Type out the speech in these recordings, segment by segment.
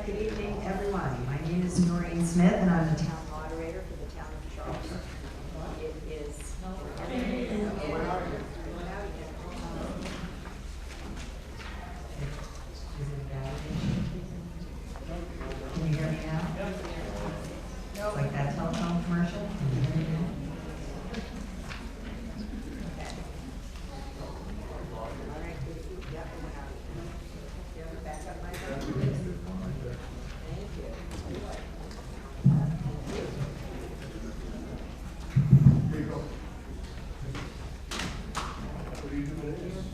Good evening, everyone. My name is Noreen Smith, and I'm the town moderator for the town of Charleston. It is. Where are you? Can you hear me now? It's like that telephone commercial. Can you hear me now? Okay. All right. Yep. You have a backup microphone? Thank you. Here you go. What do you do with this?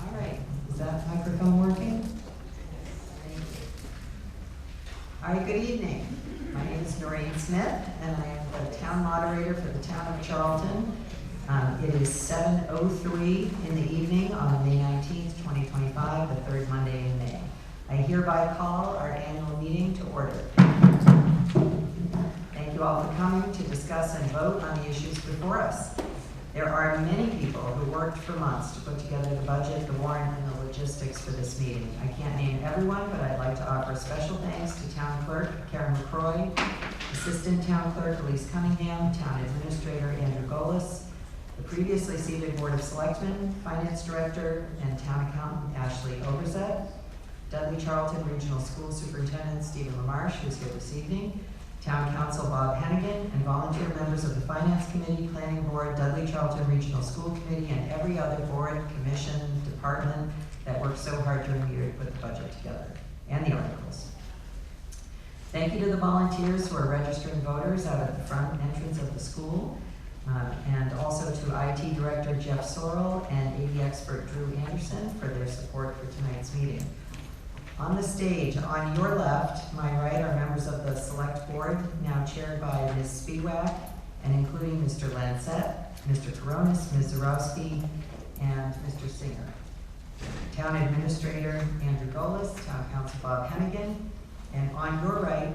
All right, is that microphone working? Thank you. All right, good evening. My name is Noreen Smith, and I am the town moderator for the town of Charlton. It is 7:03 in the evening on May 19th, 2025, the third Monday in May. I hereby call our annual meeting to order. Thank you all for coming to discuss and vote on the issues before us. There are many people who worked for months to put together the budget, the warrant, and the logistics for this meeting. I can't name everyone, but I'd like to offer special thanks to Town Clerk Karen LaCroix, Assistant Town Clerk Elise Cunningham, Town Administrator Andrew Golis, the previously seated Board of Selectmen, Finance Director, and Town Accountant Ashley Overzet, Dudley Charlton Regional School Superintendent Stephen LaMarche, who's here this evening, Town Council Bob Hennigan, and volunteer members of the Finance Committee, Planning Board, Dudley Charlton Regional School Committee, and every other board, commission, department that worked so hard during the year to put the budget together, and the articles. Thank you to the volunteers who are registering voters out at the front entrance of the school, and also to IT Director Jeff Sorrell and AV expert Drew Anderson for their support for tonight's meeting. On the stage, on your left, my right, are members of the Select Board, now chaired by Ms. Spiewak, and including Mr. Lancet, Mr. Koronis, Ms. Zarowski, and Mr. Singer. Town Administrator Andrew Golis, Town Council Bob Hennigan, and on your right,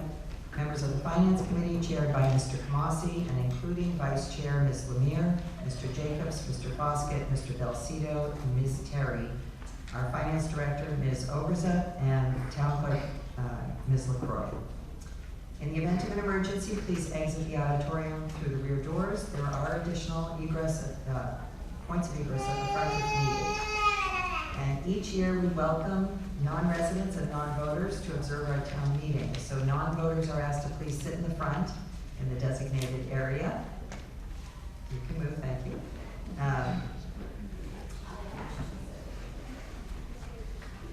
members of the Finance Committee, chaired by Mr. Kamasi, and including Vice Chair Ms. Lemire, Mr. Jacobs, Mr. Foskett, Mr. Belcito, and Ms. Terry. Our Finance Director, Ms. Overzet, and Town Clerk, Ms. LaCroix. In the event of an emergency, please exit the auditorium through the rear doors. There are additional egress points of egress at the front if needed. And each year we welcome non-residents and non-voters to observe our town meeting. So non-voters are asked to please sit in the front in the designated area. You can move, thank you.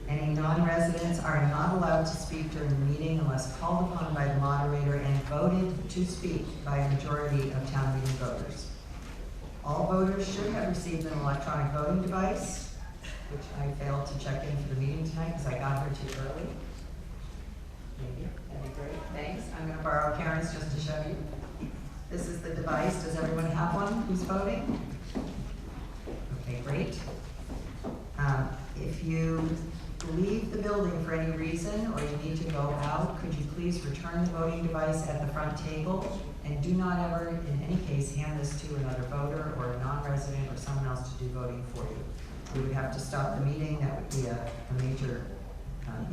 Any non-residents are not allowed to speak during the meeting unless called upon by the moderator and voted to speak by a majority of town meeting voters. All voters should have received an electronic voting device, which I failed to check in for the meeting tonight because I got here too early. Maybe, that'd be great, thanks. I'm gonna borrow Karen's just to show you. This is the device. Does everyone have one who's voting? Okay, great. If you leave the building for any reason or you need to go out, could you please return the voting device at the front table, and do not ever, in any case, hand this to another voter or a non-resident or someone else to do voting for you. We would have to stop the meeting. That would be a major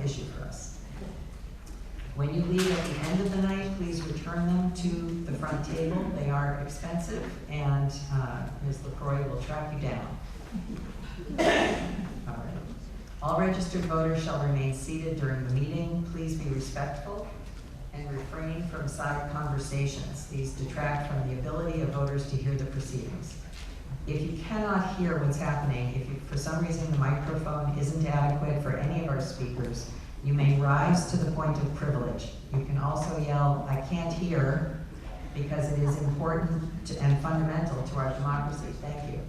issue for us. When you leave at the end of the night, please return them to the front table. They are expensive, and Ms. LaCroix will track you down. All right. All registered voters shall remain seated during the meeting. Please be respectful and refrain from side conversations. These detract from the ability of voters to hear the proceedings. If you cannot hear what's happening, if for some reason the microphone isn't adequate for any of our speakers, you may rise to the point of privilege. You can also yell, "I can't hear," because it is important and fundamental to our democracy, thank you,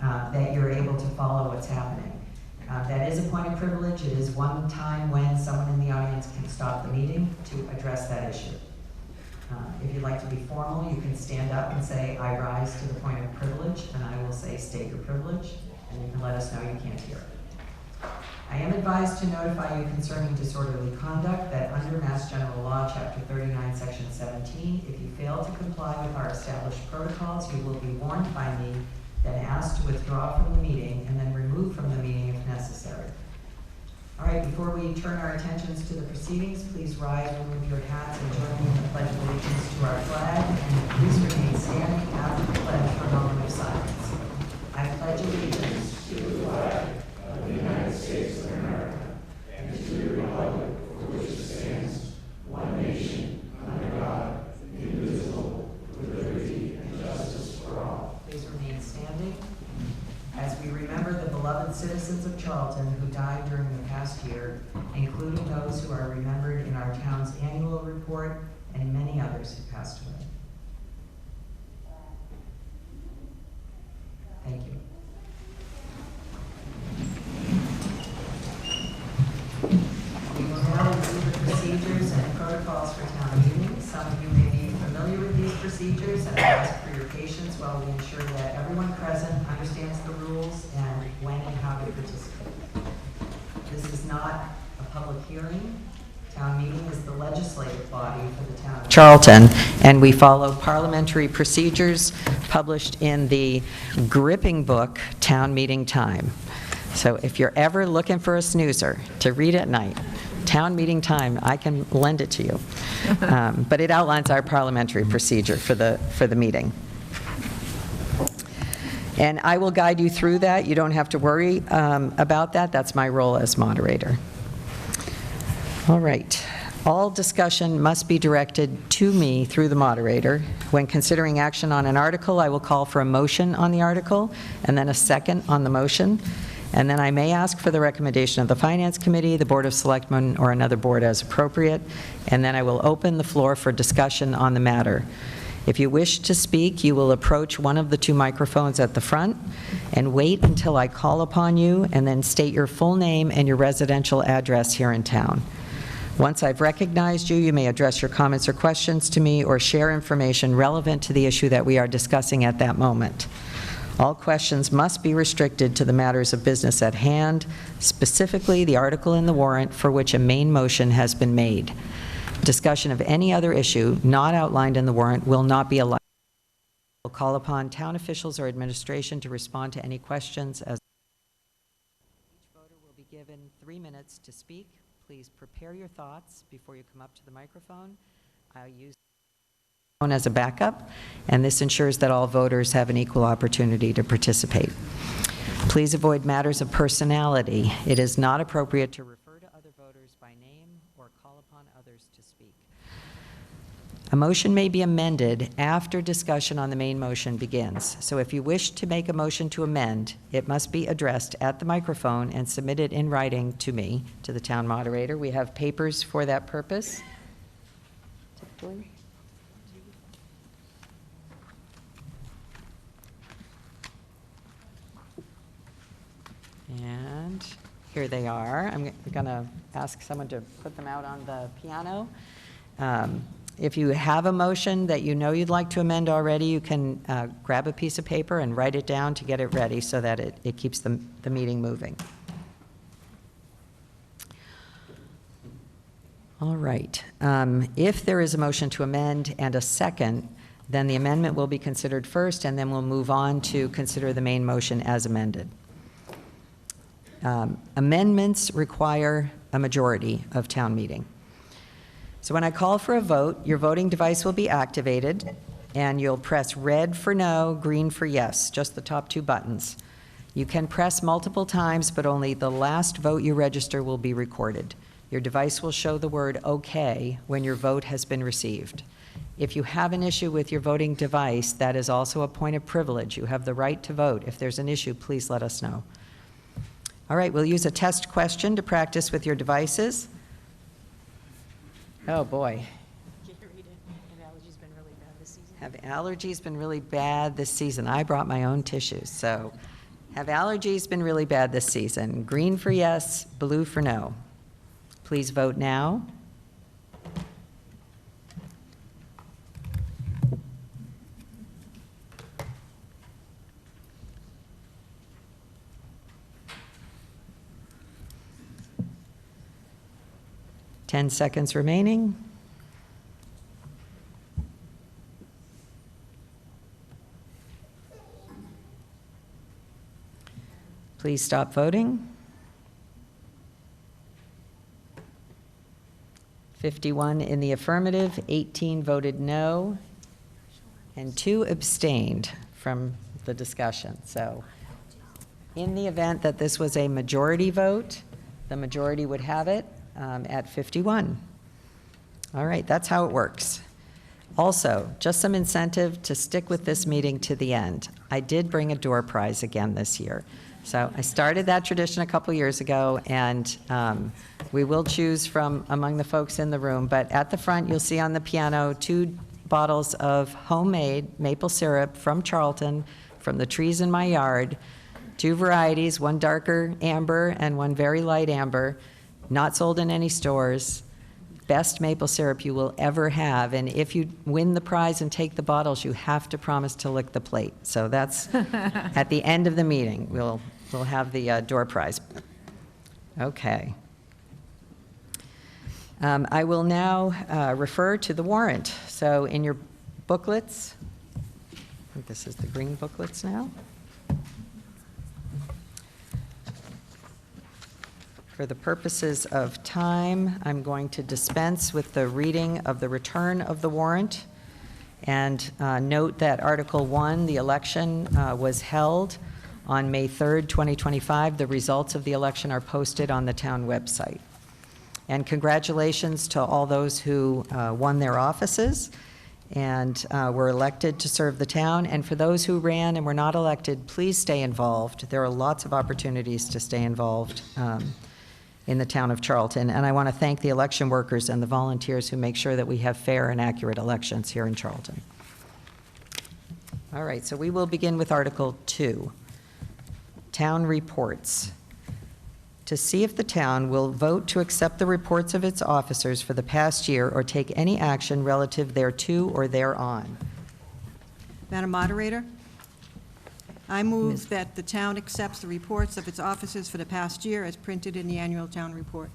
that you're able to follow what's happening. That is a point of privilege. It is one time when someone in the audience can stop the meeting to address that issue. If you'd like to be formal, you can stand up and say, "I rise to the point of privilege," and I will say, "State your privilege," and you can let us know you can't hear. I am advised to notify you concerning disorderly conduct that under Mass General Law, Chapter 39, Section 17, if you fail to comply with our established protocols, you will be warned by me, then asked to withdraw from the meeting, and then removed from the meeting if necessary. All right, before we turn our attentions to the proceedings, please rise, remove your hats, and join me in the Pledge of Allegiance to our flag, and please remain standing after the pledge for a moment of silence. I pledge allegiance to the flag of the United States of America and to the republic for which it stands, one nation, under God, indivisible, with liberty and justice for all. Please remain standing as we remember the beloved citizens of Charlton who died during the past year, including those who are remembered in our town's annual report and many others who passed away. Thank you. We will now review the procedures and protocols for town meetings. Some of you may be familiar with these procedures, and I ask for your patience while we ensure that everyone present understands the rules and when and how to participate. This is not a public hearing. Town meeting is the legislative body for the town of Charlton, and we follow parliamentary procedures published in the gripping book, Town Meeting Time. So if you're ever looking for a snoozer to read at night, Town Meeting Time, I can lend it to you. But it outlines our parliamentary procedure for the meeting. And I will guide you through that. You don't have to worry about that. That's my role as moderator. All right. All discussion must be directed to me through the moderator. When considering action on an article, I will call for a motion on the article and then a second on the motion. And then I may ask for the recommendation of the Finance Committee, the Board of Selectmen, or another board as appropriate. And then I will open the floor for discussion on the matter. If you wish to speak, you will approach one of the two microphones at the front and wait until I call upon you, and then state your full name and your residential address here in town. Once I've recognized you, you may address your comments or questions to me or share information relevant to the issue that we are discussing at that moment. All questions must be restricted to the matters of business at hand, specifically the article in the warrant for which a main motion has been made. Discussion of any other issue not outlined in the warrant will not be allowed. We'll call upon town officials or administration to respond to any questions. As each voter will be given 3 minutes to speak. Please prepare your thoughts before you come up to the microphone. I'll use as a backup, and this ensures that all voters have an equal opportunity to participate. Please avoid matters of personality. It is not appropriate to refer to other voters by name or call upon others to speak. A motion may be amended after discussion on the main motion begins. So if you wish to make a motion to amend, it must be addressed at the microphone and submitted in writing to me, to the town moderator. We have papers for that purpose. And here they are. I'm going to ask someone to put them out on the piano. If you have a motion that you know you'd like to amend already, you can grab a piece of paper and write it down to get it ready so that it keeps the meeting moving. All right. If there is a motion to amend and a second, then the amendment will be considered first, and then we'll move on to consider the main motion as amended. Amendments require a majority of town meeting. So when I call for a vote, your voting device will be activated, and you'll press red for no, green for yes, just the top two buttons. You can press multiple times, but only the last vote you register will be recorded. Your device will show the word OK when your vote has been received. If you have an issue with your voting device, that is also a point of privilege. You have the right to vote. If there's an issue, please let us know. All right, we'll use a test question to practice with your devices. Oh, boy. Can you read it? Have allergies been really bad this season? Have allergies been really bad this season? I brought my own tissues. So, have allergies been really bad this season? Green for yes, blue for no. Please vote now. 10 seconds remaining. Please stop voting. 51 in the affirmative, 18 voted no, and 2 abstained from the discussion. So in the event that this was a majority vote, the majority would have it at 51. All right, that's how it works. Also, just some incentive to stick with this meeting to the end. I did bring a door prize again this year. So I started that tradition a couple years ago, and we will choose from among the folks in the room. But at the front, you'll see on the piano 2 bottles of homemade maple syrup from Charlton, from the trees in my yard. 2 varieties, one darker amber and one very light amber, not sold in any stores. Best maple syrup you will ever have. And if you win the prize and take the bottles, you have to promise to lick the plate. So that's at the end of the meeting. We'll have the door prize. Okay. I will now refer to the warrant. So in your booklets, I think this is the green booklets now. For the purposes of time, I'm going to dispense with the reading of the return of the warrant, and note that Article 1, the election, was held on May 3rd, 2025. The results of the election are posted on the town website. And congratulations to all those who won their offices and were elected to serve the town. And for those who ran and were not elected, please stay involved. There are lots of opportunities to stay involved in the town of Charlton. And I want to thank the election workers and the volunteers who make sure that we have fair and accurate elections here in Charlton. All right, so we will begin with Article 2, Town Reports. To see if the town will vote to accept the reports of its officers for the past year or take any action relative thereto or thereon. Madam Moderator, I move that the town accepts the reports of its officers for the past year as printed in the annual town report.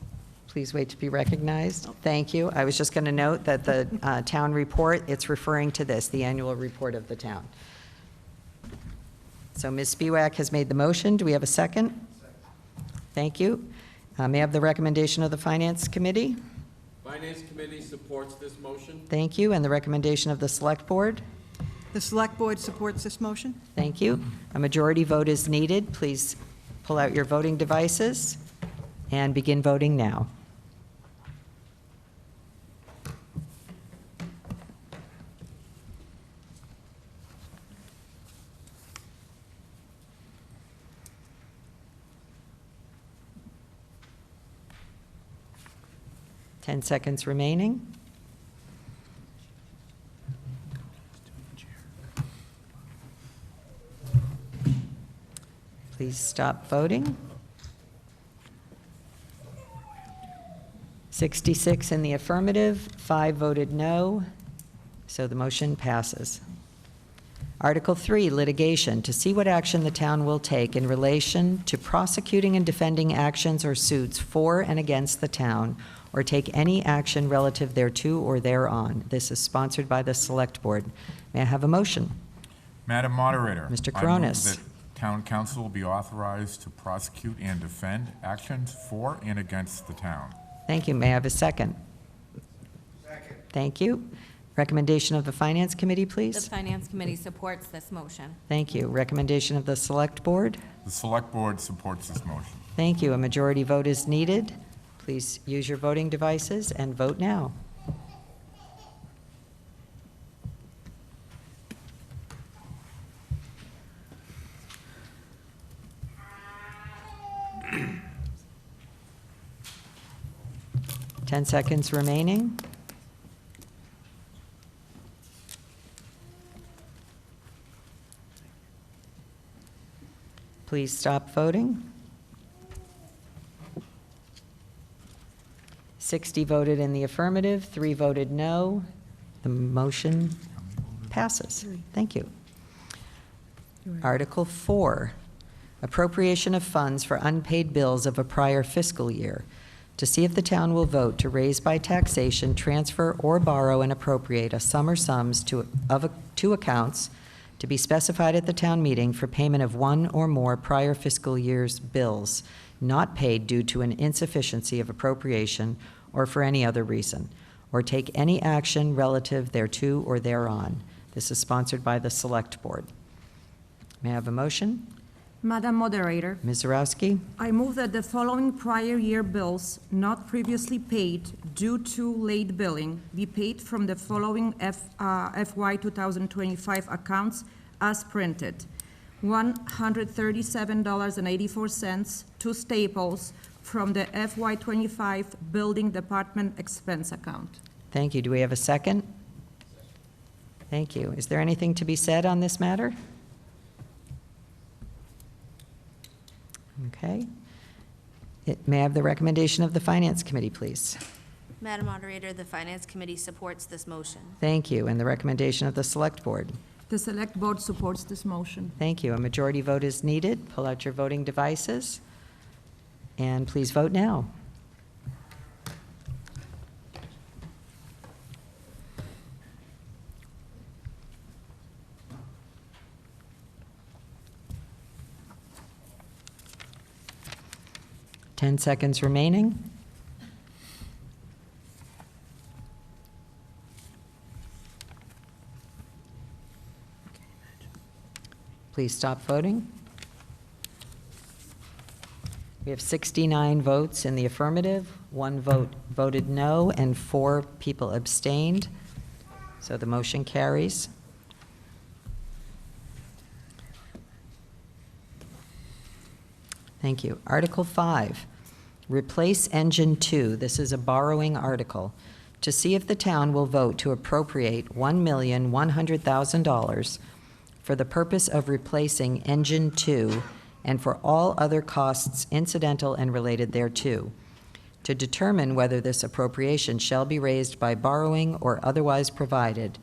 Please wait to be recognized. Thank you. I was just going to note that the town report, it's referring to this, the annual report of the town. So Ms. Spiewak has made the motion. Do we have a second? Thank you. May I have the recommendation of the Finance Committee? Finance Committee supports this motion. Thank you. And the recommendation of the Select Board? The Select Board supports this motion. Thank you. A majority vote is needed. Please pull out your voting devices and begin voting now. Ten seconds remaining. Please stop voting. 66 in the affirmative, 5 voted no, so the motion passes. Article 3, litigation, to see what action the town will take in relation to prosecuting and defending actions or suits for and against the town, or take any action relative thereto or thereon. This is sponsored by the Select Board. May I have a motion? Madam Moderator. Mr. I move Coronis. that Town Council will be authorized to prosecute and defend actions for and against the town. Thank you. May I have a second? Second. Thank you. Recommendation of the Finance Committee, The please. Finance Committee supports this motion. Thank you. Recommendation of the Select Board? The Select Board supports this motion. Thank you. A majority vote is needed. Please use your voting devices and vote now. Ten seconds remaining. Please stop voting. 60 voted in the affirmative, 3 voted no. The motion passes. Thank you. Article 4, appropriation of funds for unpaid bills of a prior fiscal year. to see if the town will vote to raise by taxation, transfer, or borrow and appropriate a sum or sums to accounts to be specified at the town meeting for payment of one or more prior fiscal year's bills not paid due to an insufficiency of appropriation or for any other reason, or take any action relative thereto or thereon. This is sponsored by the Select Board. May I have a motion? Madam Moderator, Ms. Zarowski? I move that the following prior year bills not previously paid due to late billing be paid from the following FY 2025 accounts as printed. $137.84 to Staples from the FY 25 Building Department expense account. Thank you. Do we have a second? Thank you. Is there anything to be said on this matter? Okay. May I have the recommendation of the Finance Committee, please? Madam Moderator, the Finance Committee supports this motion. Thank you. And the recommendation of the Select Board? The Select Board supports this motion. Thank you. A majority vote is needed. Pull out your voting devices, and please vote now. Ten seconds remaining. Please stop voting. We have 69 votes in the affirmative, 1 vote voted no, and 4 people abstained. So the motion carries. Thank you. Article 5, replace Engine 2. This is a borrowing article. To see if the town will vote to appropriate $1,100,000 for the purpose of replacing Engine 2 and for all other costs incidental and related thereto, to determine whether this appropriation shall be raised by borrowing or otherwise provided,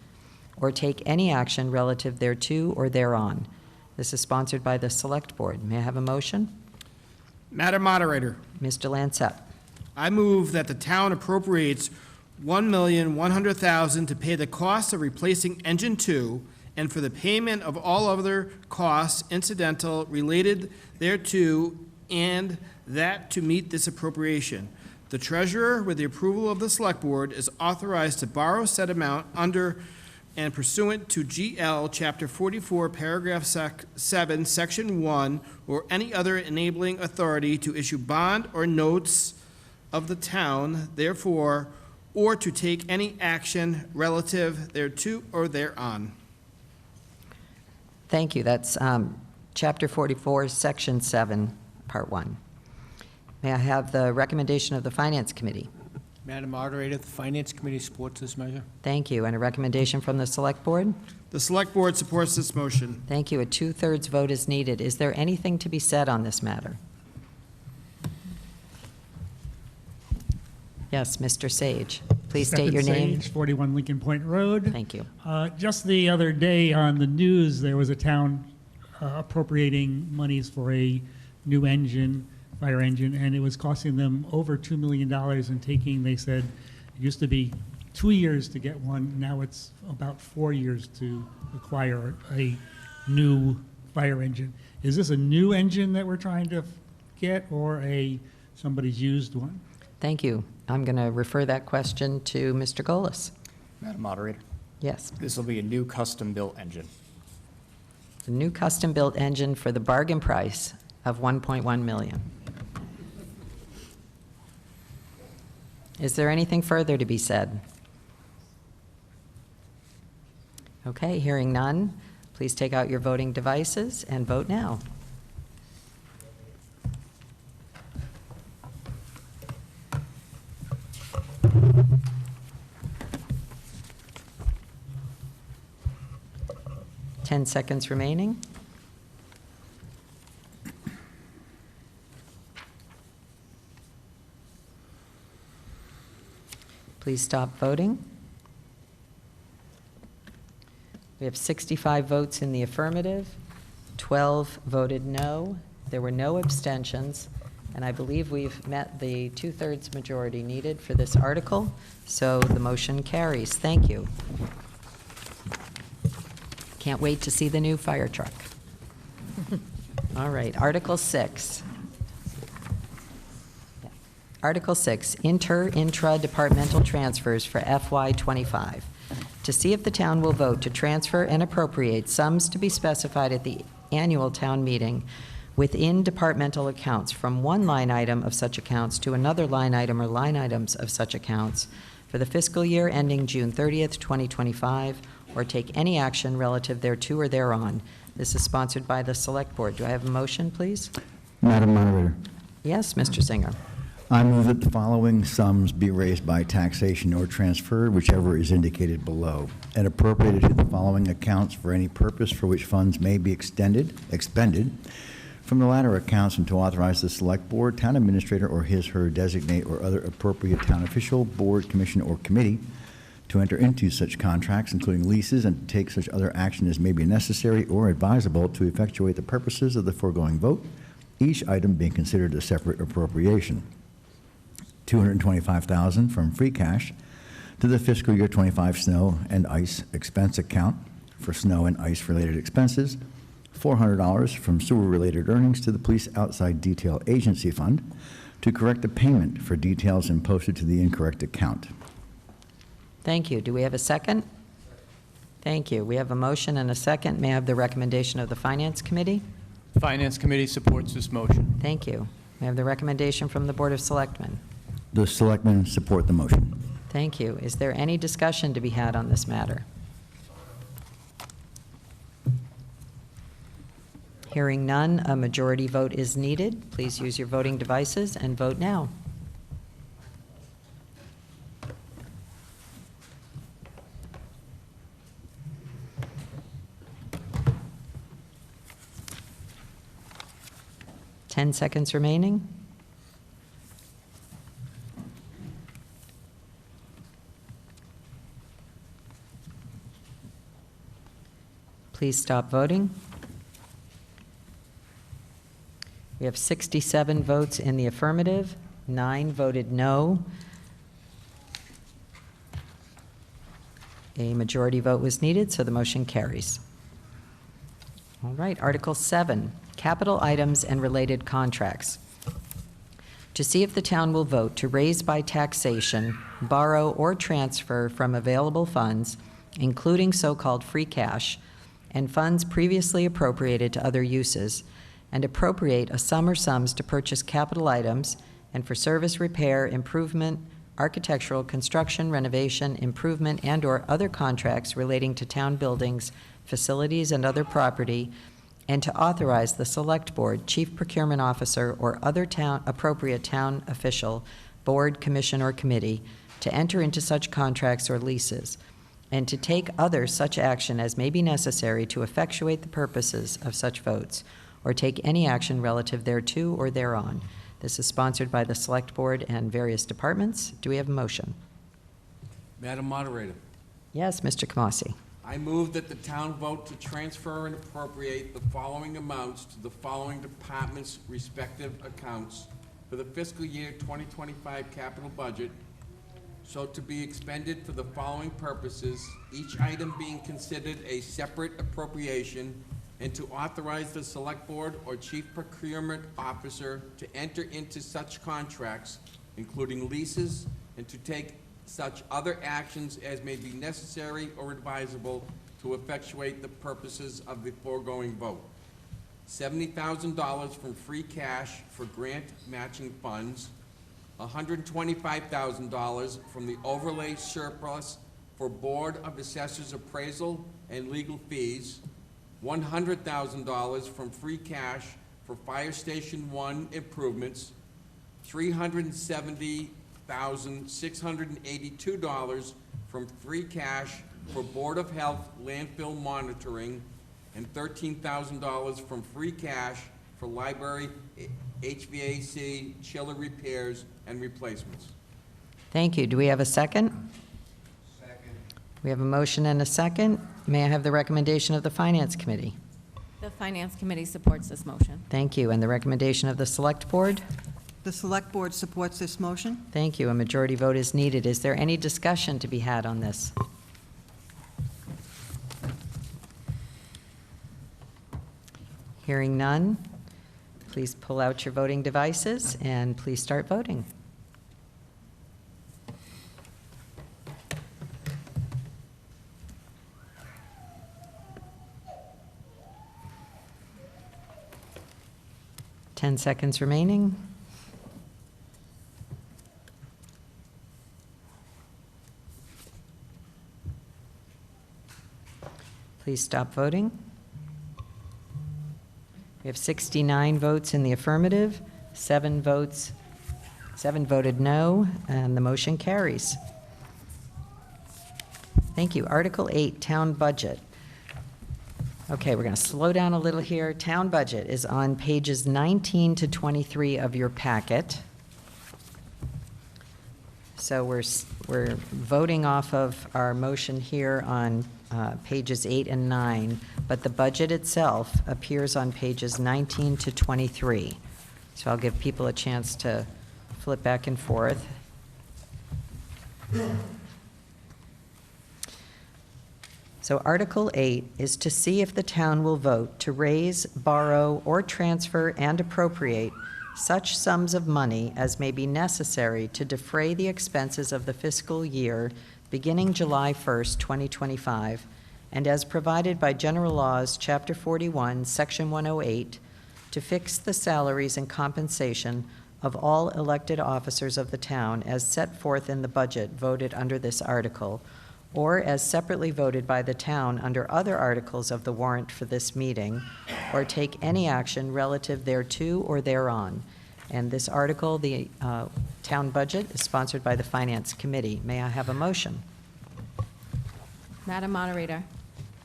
or take any action relative thereto or thereon. This is sponsored by the Select Board. May I have a motion? Madam Moderator, Mr. Lancet. I move that the town appropriates $1,100,000 to pay the cost of replacing Engine 2 and for the payment of all other costs incidental related thereto, and that to meet this appropriation. The treasurer, with the approval of the Select Board, is authorized to borrow said amount under and pursuant to GL Chapter 44, Paragraph 7, Section 1, or any other enabling authority to issue bond or notes of the town, therefore, or to take any action relative thereto or thereon. Thank you. That's Chapter 44, Section 7, Part 1. May I have the recommendation of the Finance Committee? Madam Moderator, the Finance Committee supports this measure. Thank you. And a recommendation from the Select Board? The Select Board supports this motion. Thank you. A 2/3 vote is needed. Is there anything to be said on this matter? Yes, Mr. Sage. Please state your name. Sage, 41 Lincoln Point Road. Thank you. Just the other day on the news, there was a town appropriating monies for a new engine, fire engine, and it was costing them over $2 million and taking, they said, it used to be 2 years to get one, now it's about 4 years to acquire a new fire engine. Is this a new engine that we're trying to get or somebody's used one? Thank you. I'm going to refer that question to Mr. Golis. Madam Moderator, Yes. this will be a new custom-built engine. A new custom-built engine for the bargain price of $1.1 million. Is there anything further to be said? Okay, hearing none, please take out your voting devices and vote now. Ten seconds remaining. Please stop voting. We have 65 votes in the affirmative, 12 voted no, there were no abstentions, And I believe we've met the two-thirds majority needed for this article, so the motion carries. Thank you. Can't wait to see the new fire truck. All right, Article 6. Article 6, intra-departmental transfers for FY '25. To see if the town will vote to transfer and appropriate sums to be specified at the annual town meeting within departmental accounts from one line item of such accounts to another line item or line items of such accounts for the fiscal year ending June 30th, 2025, or take any action relative thereto or thereon. This is sponsored by the Select Board. Do I have a motion, please? Madam Moderator, Yes, Mr. Singer. I move that the following sums be raised by taxation or transferred, whichever is indicated below, and appropriated to the following accounts for any purpose for which funds may be expended from the latter accounts, and to authorize the Select Board, Town Administrator, or his/her designate or other appropriate town official, board, commission, or committee to enter into such contracts, including leases, and to take such other action as may be necessary or advisable to effectuate the purposes of the foregoing vote, each item being considered a separate appropriation. $225,000 from free cash to the fiscal year '25 snow and ice expense account for snow and ice-related expenses, $400 from sewer-related earnings to the Police Outside Detail Agency Fund to correct the payment for details imposted to the incorrect account. Thank you. Do we have a second? Thank you. We have a motion and a second. May I have the recommendation of the Finance Committee? The Finance Committee supports this motion. Thank you. May I have the recommendation from the Board of Selectmen? The Selectmen support the motion. Thank you. Is there any discussion to be had on this matter? Hearing none, a majority vote is needed. Please use your voting devices and vote now. Ten seconds remaining. Please stop voting. We have 67 votes in the affirmative, 9 voted no. A majority vote was needed, so the motion carries. All right, Article 7, capital items and related contracts. To see if the town will vote to raise by taxation, borrow, or transfer from available funds, including so-called free cash, and funds previously appropriated to other uses, and appropriate a sum or sums to purchase capital items and for service, repair, improvement, architectural, construction, renovation, improvement, and/or other contracts relating to town buildings, facilities, and other property, and to authorize the Select Board, Chief Procurement Officer, or other appropriate town official, board, commission, or committee to enter into such contracts or leases, and to take other such action as may be necessary to effectuate the purposes of such votes, or take any action relative thereto or thereon. This is sponsored by the Select Board and various departments. Do we have a motion? Madam Moderator, Yes, Mr. Kamasi. I move that the town vote to transfer and appropriate the following amounts to the following departments' respective accounts for the fiscal year 2025 capital budget, so to be expended for the following purposes, each item being considered a separate appropriation, and to authorize the Select Board or Chief Procurement Officer to enter into such contracts, including leases, and to take such other actions as may be necessary or advisable to effectuate the purposes of the foregoing vote. $70,000 from free cash for grant matching funds, $125,000 from the overlay surplus for Board of Assessors appraisal and legal fees, $100,000 from free cash for Fire Station 1 improvements, $370,682 from free cash for Board of Health landfill monitoring, and $13,000 from free cash for library HVAC chiller repairs and replacements. Thank you. Do we have a second? Second. We have a motion and a second. May I have the recommendation of the Finance Committee? The Finance Committee supports this motion. Thank you. And the recommendation of the Select Board? The Select Board supports this motion. Thank you. A majority vote is needed. Is there any discussion to be had on this? Hearing none, please pull out your voting devices and please start voting. Ten seconds remaining. Please stop voting. We have 69 votes in the affirmative, 7 voted no, and the motion carries. Thank you. Article 8, Town Budget. Okay, we're going to slow down a little here. Town Budget is on pages 19 to 23 of your packet. So we're voting off of our motion here on pages 8 and 9, but the budget itself appears on pages 19 to 23. So I'll give people a chance to flip back and forth. So Article 8 is to see if the town will vote to raise, borrow, or transfer and appropriate such sums of money as may be necessary to defray the expenses of the fiscal year beginning July 1st, 2025, and as provided by General Laws, Chapter 41, Section 108, to fix the salaries and compensation of all elected officers of the town as set forth in the budget voted under this article, or as separately voted by the town under other articles of the warrant for this meeting, or take any action relative thereto or thereon. And this article, the town budget, is sponsored by the Finance Committee. May I have a motion? Madam Moderator,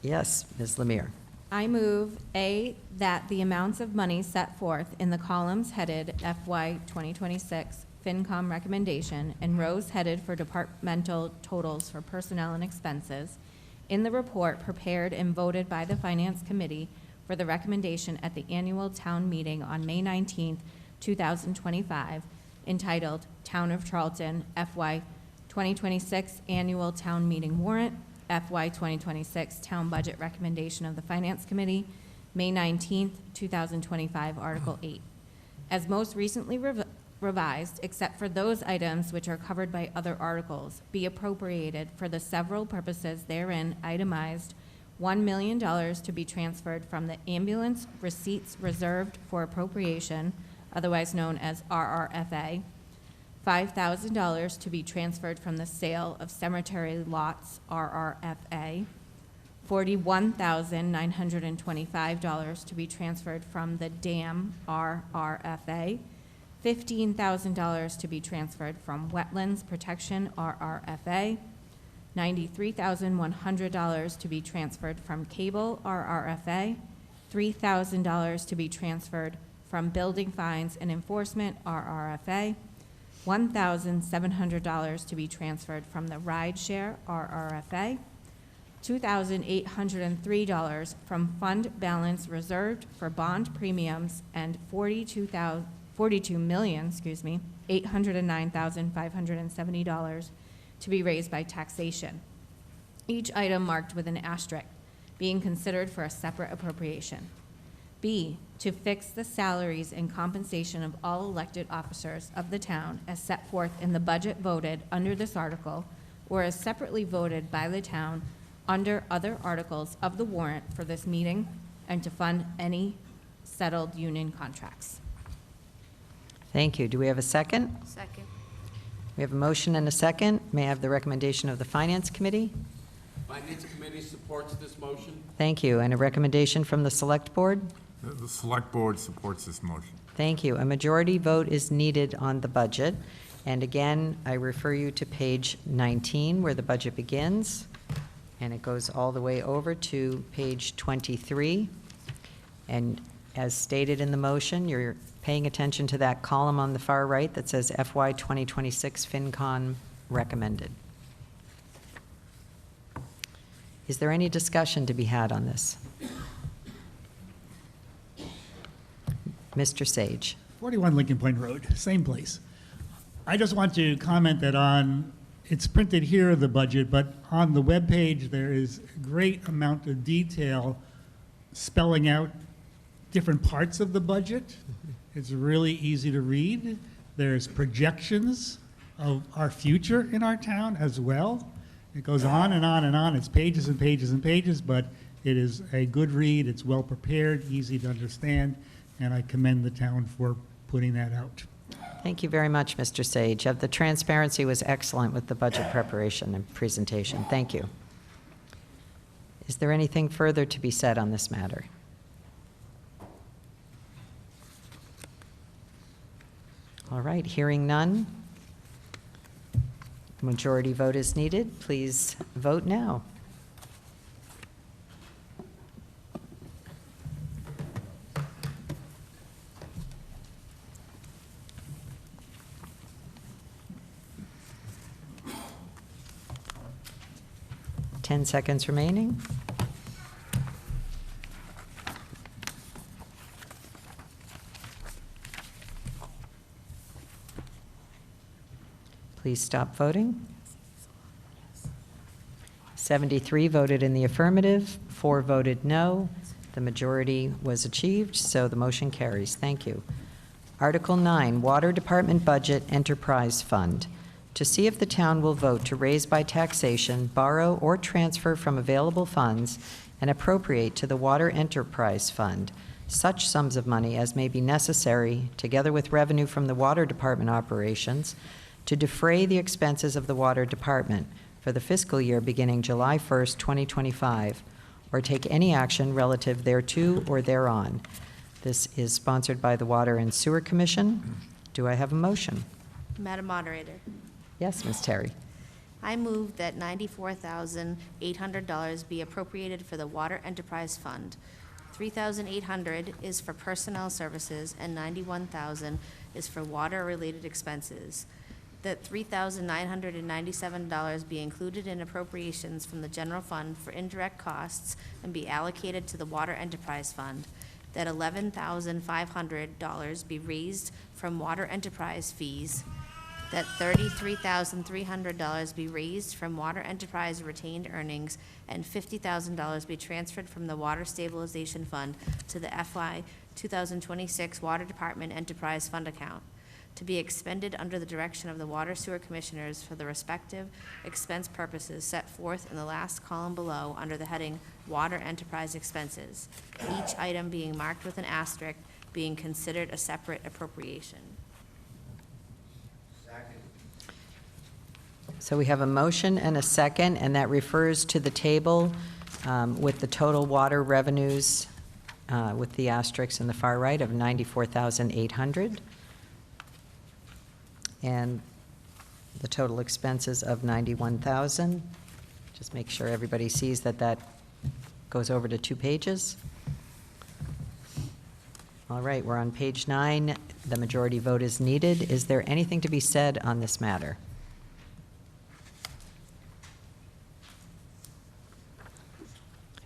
Yes, Ms. Lemire. I move, A, that the amounts of money set forth in the columns headed FY 2026 FinCom recommendation and rows headed for departmental totals for personnel and expenses in the report prepared and voted by the Finance Committee for the recommendation at the annual town meeting on May 19th, 2025, entitled Town of Charlton FY 2026 Annual Town Meeting Warrant, FY 2026 Town Budget Recommendation of the Finance Committee, May 19th, 2025, Article 8. As most recently revised, except for those items which are covered by other articles, be appropriated for the several purposes therein itemized, $1 million to be transferred from the ambulance receipts reserved for appropriation, otherwise known as RRFA, $5,000 to be transferred from the sale of cemetery lots, RRFA, $41,925 to be transferred from the dam, RRFA, $15,000 to be transferred from wetlands protection, RRFA, $93,100 to be transferred from cable, RRFA, $3,000 to be transferred from building fines and enforcement, RRFA, $1,700 to be transferred from the ride share, RRFA, $2,803 from fund balance reserved for bond premiums, and $809,570 to be raised by taxation. Each item marked with an asterisk, being considered for a separate appropriation. B, to fix the salaries and compensation of all elected officers of the town as set forth in the budget voted under this article, or as separately voted by the town under other articles of the warrant for this meeting, and to fund any settled union contracts. Thank you. Do we have a second? Second. We have a motion and a second. May I have the recommendation of the Finance Committee? Finance Committee supports this motion. Thank you. And a recommendation from the Select Board? The Select Board supports this motion. Thank you. A majority vote is needed on the budget. And again, I refer you to page 19, where the budget begins, and it goes all the way over to page 23. And as stated in the motion, you're paying attention to that column on the far right that says FY 2026 FinCon recommended. Is there any discussion to be had on this? Mr. Sage. 41 Lincoln Point Road, same place. I just want to comment that it's printed here, the budget, but on the webpage, there is a great amount of detail spelling out different parts of the budget. It's really easy to read. There's projections of our future in our town as well. It goes on and on and on. It's pages and pages and pages, but it is a good read. It's well prepared, easy to understand, and I commend the town for putting that out. Thank you very much, Mr. Sage. The transparency was excellent with the budget preparation and presentation. Thank you. Is there anything further to be said on this matter? All right, hearing none. Majority vote is needed. Please vote now. Ten seconds remaining. Please stop voting. 73 voted in the affirmative, 4 voted no. The majority was achieved, so the motion carries. Thank you. Article 9, Water Department Budget Enterprise Fund. To see if the town will vote to raise by taxation, borrow, or transfer from available funds and appropriate to the Water Enterprise Fund such sums of money as may be necessary, together with revenue from the Water Department operations, to defray the expenses of the Water Department for the fiscal year beginning July 1st, 2025, or take any action relative thereto or thereon. This is sponsored by the Water and Sewer Commission. Do I have a motion? Madam Moderator, Yes, Ms. Terry. I move that $94,800 be appropriated for the Water Enterprise Fund. $3,800 is for personnel services and $91,000 is for water-related expenses. That $3,997 be included in appropriations from the general fund for indirect costs and be allocated to the Water Enterprise Fund. That $11,500 be raised from water enterprise fees. That $33,300 be raised from water enterprise retained earnings, and $50,000 be transferred from the Water Stabilization Fund to the FY 2026 Water Department Enterprise Fund account, to be expended under the direction of the Water Sewer Commissioners for the respective expense purposes set forth in the last column below under the heading Water Enterprise Expenses, each item being marked with an asterisk, being considered a separate appropriation. So we have a motion and a second, and that refers to the table with the total water revenues with the asterisks in the far right of $94,800. And the total expenses of $91,000. Just make sure everybody sees that that goes over to 2 pages. All right, we're on page 9. The majority vote is needed. Is there anything to be said on this matter?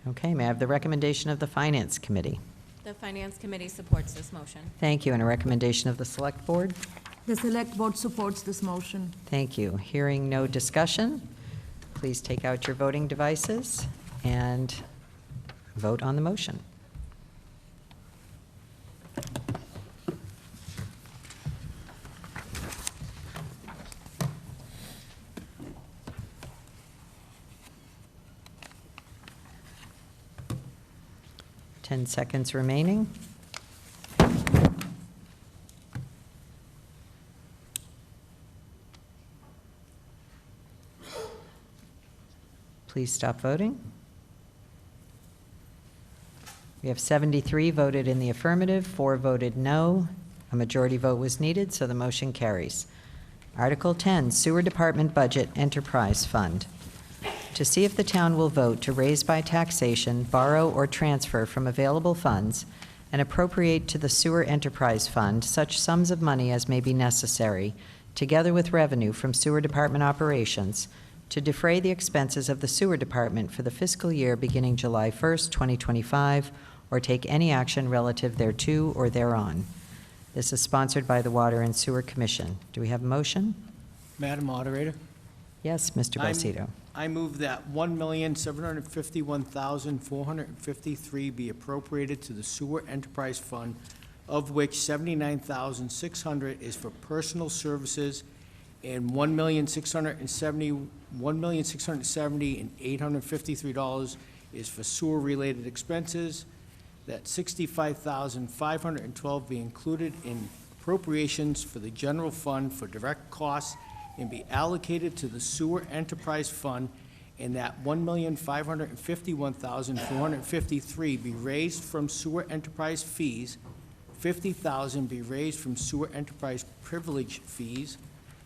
Okay, may I have the recommendation of the Finance Committee? The Finance Committee supports this motion. Thank you. And a recommendation of the Select Board? The Select Board supports this motion. Thank you. Hearing no discussion, please take out your voting devices and vote on the motion. Ten seconds remaining. Please stop voting. We have 73 voted in the affirmative, 4 voted no. A majority vote was needed, so the motion carries. Article 10, Sewer Department Budget Enterprise Fund. To see if the town will vote to raise by taxation, borrow, or transfer from available funds and appropriate to the Sewer Enterprise Fund such sums of money as may be necessary, together with revenue from Sewer Department operations, to defray the expenses of the Sewer Department for the fiscal year beginning July 1st, 2025, or take any action relative thereto or thereon. This is sponsored by the Water and Sewer Commission. Do we have a motion? Madam Moderator? Yes, Mr. Balsito. I move that $1,751,453 be appropriated to the Sewer Enterprise Fund, of which $79,600 is for personal services and $1,670,853 is for sewer-related expenses, that $65,512 be included in appropriations for the general fund for direct costs and be allocated to the Sewer Enterprise Fund, and that $1,551,453 be raised from sewer enterprise fees, $50,000 be raised from sewer enterprise privilege fees,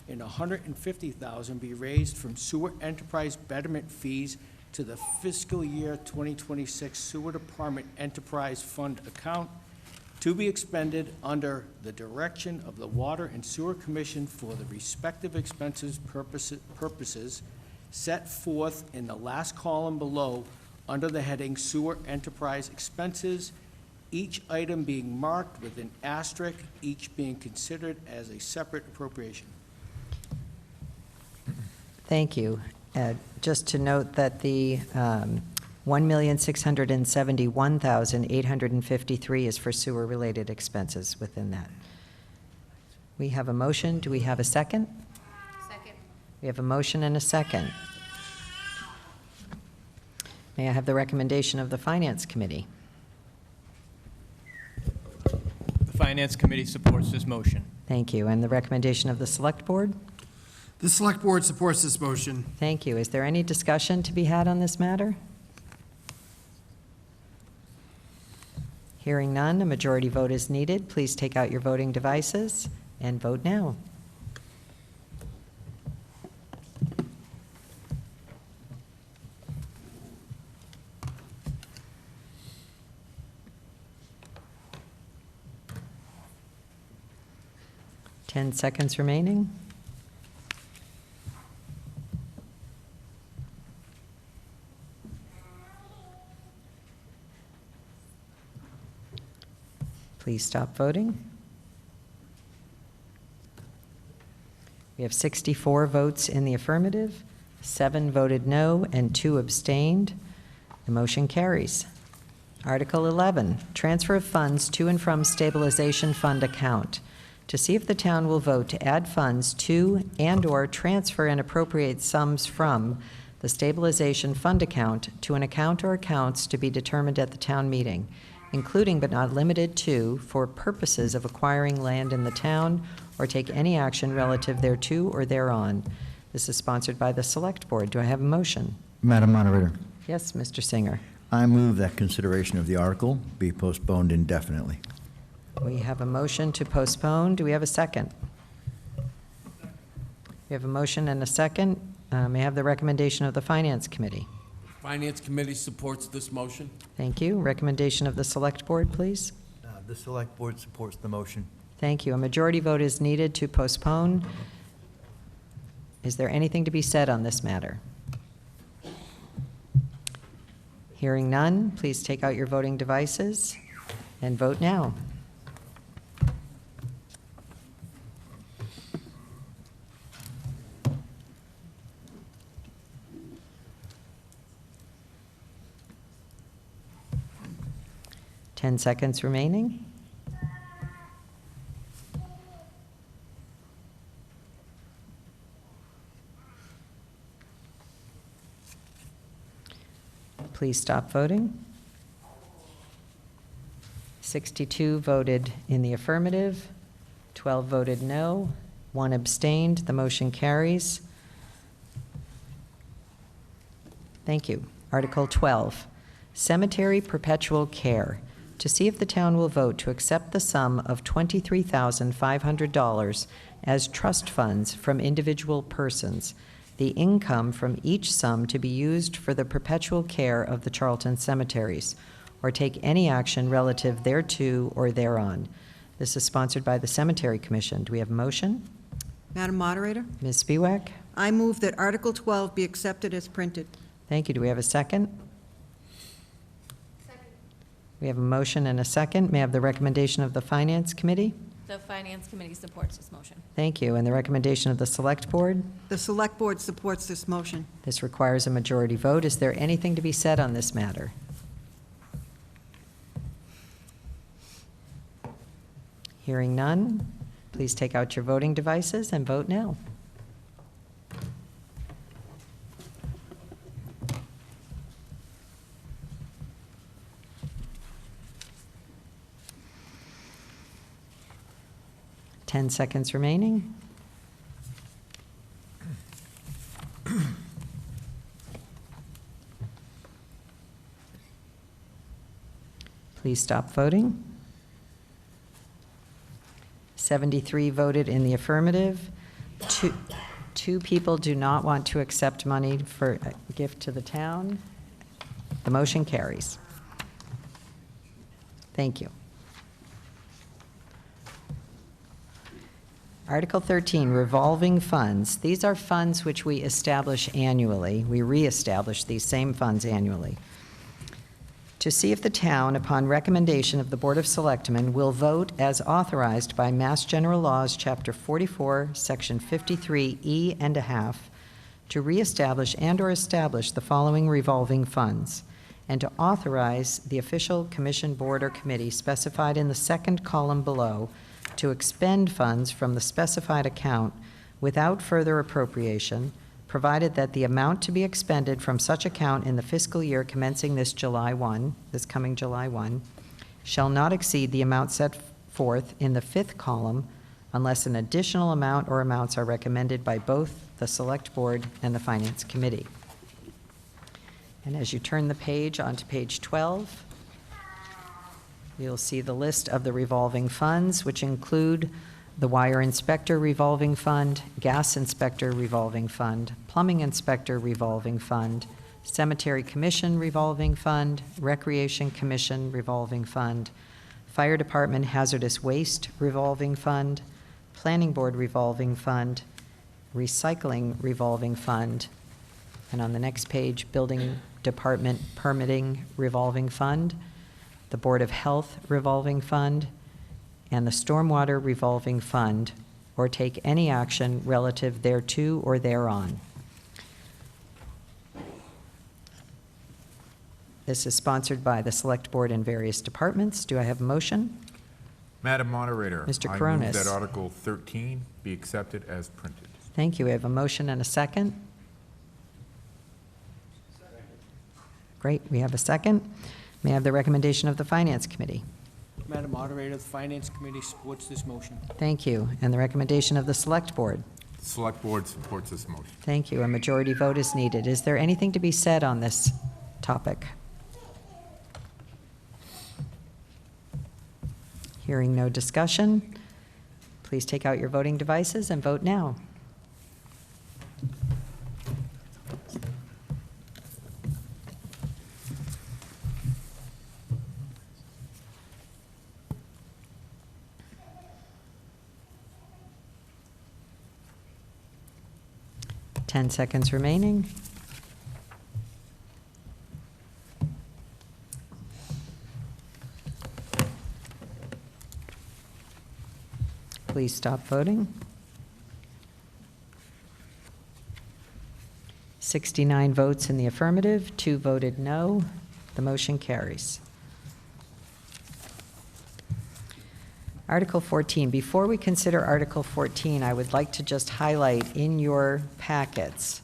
and $150,000 be raised from sewer enterprise betterment fees to the fiscal year 2026 Sewer Department Enterprise Fund account to be expended under the direction of the Water and Sewer Commission for the respective expenses purposes set forth in the last column below under the heading Sewer Enterprise Expenses, each item being marked with an asterisk, each being considered as a separate appropriation. Thank you. Just to note that the $1,671,853 is for sewer-related expenses within that. We have a motion. Do we have a second? Second. We have a motion and a second. May I have the recommendation of the Finance Committee? The Finance Committee supports this motion. Thank you. And the recommendation of the Select Board? The Select Board supports this motion. Thank you. Is there any discussion to be had on this matter? Hearing none, a majority vote is needed. Please take out your voting devices and vote now. Ten seconds remaining. Please stop voting. We have 64 votes in the affirmative, 7 voted no, and 2 abstained. The motion carries. Article 11, transfer of funds to and from stabilization fund account. To see if the town will vote to add funds to and/or transfer and appropriate sums from the stabilization fund account to an account or accounts to be determined at the town meeting, including but not limited to, for purposes of acquiring land in the town or take any action relative thereto or thereon. This is sponsored by the Select Board. Do I have a motion? Madam Moderator, Yes, Mr. Singer. I move that consideration of the article be postponed indefinitely. We have a motion to postpone. Do we have a second? We have a motion and a second. May I have the recommendation of the Finance Committee? Finance Committee supports this motion. Thank you. Recommendation of the Select Board, please. The Select Board supports the motion. Thank you. A majority vote is needed to postpone. Is there anything to be said on this matter? Hearing none, please take out your voting devices and vote now. Ten seconds remaining. Please stop voting. 62 voted in the affirmative, 12 voted no, 1 abstained. The motion carries. Thank you. Article 12, Cemetery Perpetual Care. To see if the town will vote to accept the sum of $23,500 as trust funds from individual persons, the income from each sum to be used for the perpetual care of the Charlton cemeteries, or take any action relative thereto or thereon. This is sponsored by the Cemetery Commission. Do we have a motion? Madam Moderator, Ms. Spiewak? I move that Article 12 be accepted as printed. Thank you. Do we have a second? Second. We have a motion and a second. May I have the recommendation of the Finance Committee? The Finance Committee supports this motion. Thank you. And the recommendation of the Select Board? The Select Board supports this motion. This requires a majority vote. Is there anything to be said on this matter? Hearing none, please take out your voting devices and vote now. Ten seconds remaining. Please stop voting. 73 voted in the affirmative. Two people do not want to accept money for a gift to the town. The motion carries. Thank you. Article 13, revolving funds. These are funds which we establish annually. We reestablish these same funds annually. To see if the town, upon recommendation of the Board of Selectmen, will vote as authorized by Mass General Laws, Chapter 44, Section 53E and a half, to reestablish and/or establish the following revolving funds, and to authorize the official commission, board, or committee specified in the second column below to expend funds from the specified account without further appropriation, provided that the amount to be expended from such account in the fiscal year commencing this coming July 1, shall not exceed the amount set forth in the fifth column unless an additional amount or amounts are recommended by both the Select Board and the Finance Committee. And as you turn the page onto page 12, you'll see the list of the revolving funds, which include the Wire Inspector Revolving Fund, Gas Inspector Revolving Fund, Plumbing Inspector Revolving Fund, Cemetery Commission Revolving Fund, Recreation Commission Revolving Fund, Fire Department Hazardous Waste Revolving Fund, Planning Board Revolving Fund, Recycling Revolving Fund, and on the next page, Building Department Permitting Revolving Fund, the Board of Health Revolving Fund, and the Stormwater Revolving Fund, or take any action relative thereto or thereon. This is sponsored by the Select Board and various departments. Do I have a motion? Madam Moderator. Mr. I Coronis. move that Article 13 be accepted as printed. Thank you. We have a motion and a second. Great, we have a second. May I have the recommendation of the Finance Committee? Madam Moderator, the Finance Committee supports this motion. Thank you. And the recommendation of the Select Board? The Select Board supports this motion. Thank you. A majority vote is needed. Is there anything to be said on this topic? Hearing no discussion, please take out your voting devices and vote now. Ten seconds remaining. Please stop voting. 69 votes in the affirmative, 2 voted no. The motion carries. Article 14. Before we consider Article 14, I would like to just highlight in your packets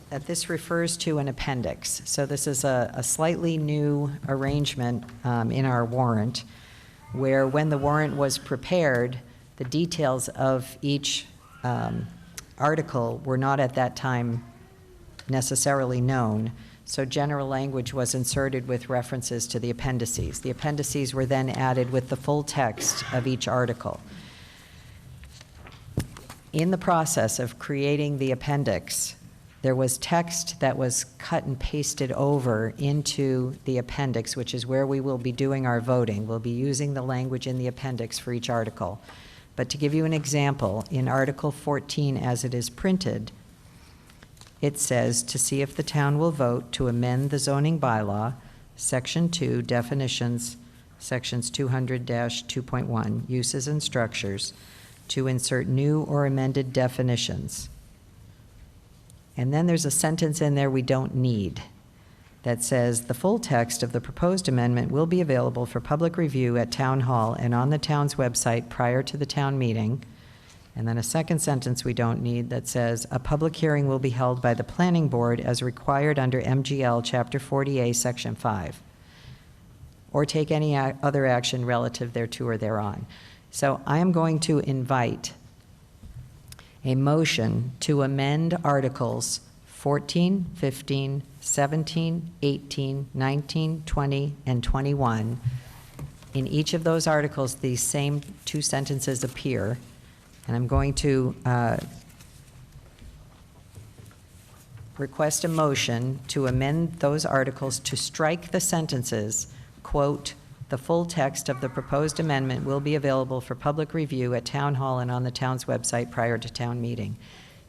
that this refers to an appendix. So this is a slightly new arrangement in our warrant, where when the warrant was prepared, the details of each article were not at that time necessarily known. So general language was inserted with references to the appendices. The appendices were then added with the full text of each article. In the process of creating the appendix, there was text that was cut and pasted over into the appendix, which is where we will be doing our voting. We'll be using the language in the appendix for each article. But to give you an example, in Article 14 as it is printed, it says, to see if the town will vote to amend the zoning bylaw, Section 2, definitions Sections 200-2.1, Uses and Structures, to insert new or amended definitions. And then there's a sentence in there we don't need that says, "The full text of the proposed amendment will be available for public review at Town Hall and on the town's website prior to the town meeting." And then a second sentence we don't need that says, "A public hearing will be held by the planning board as required under MGL Chapter 40A, Section 5, or take any other action relative thereto or thereon." So I am going to invite a motion to amend Articles 14, 15, 17, 18, 19, 20, and 21. In each of those articles, these same two sentences appear, and I'm going to request a motion to amend those articles to strike the sentences, quote, "The full text of the proposed amendment will be available for public review at Town Hall and on the town's website prior to town meeting.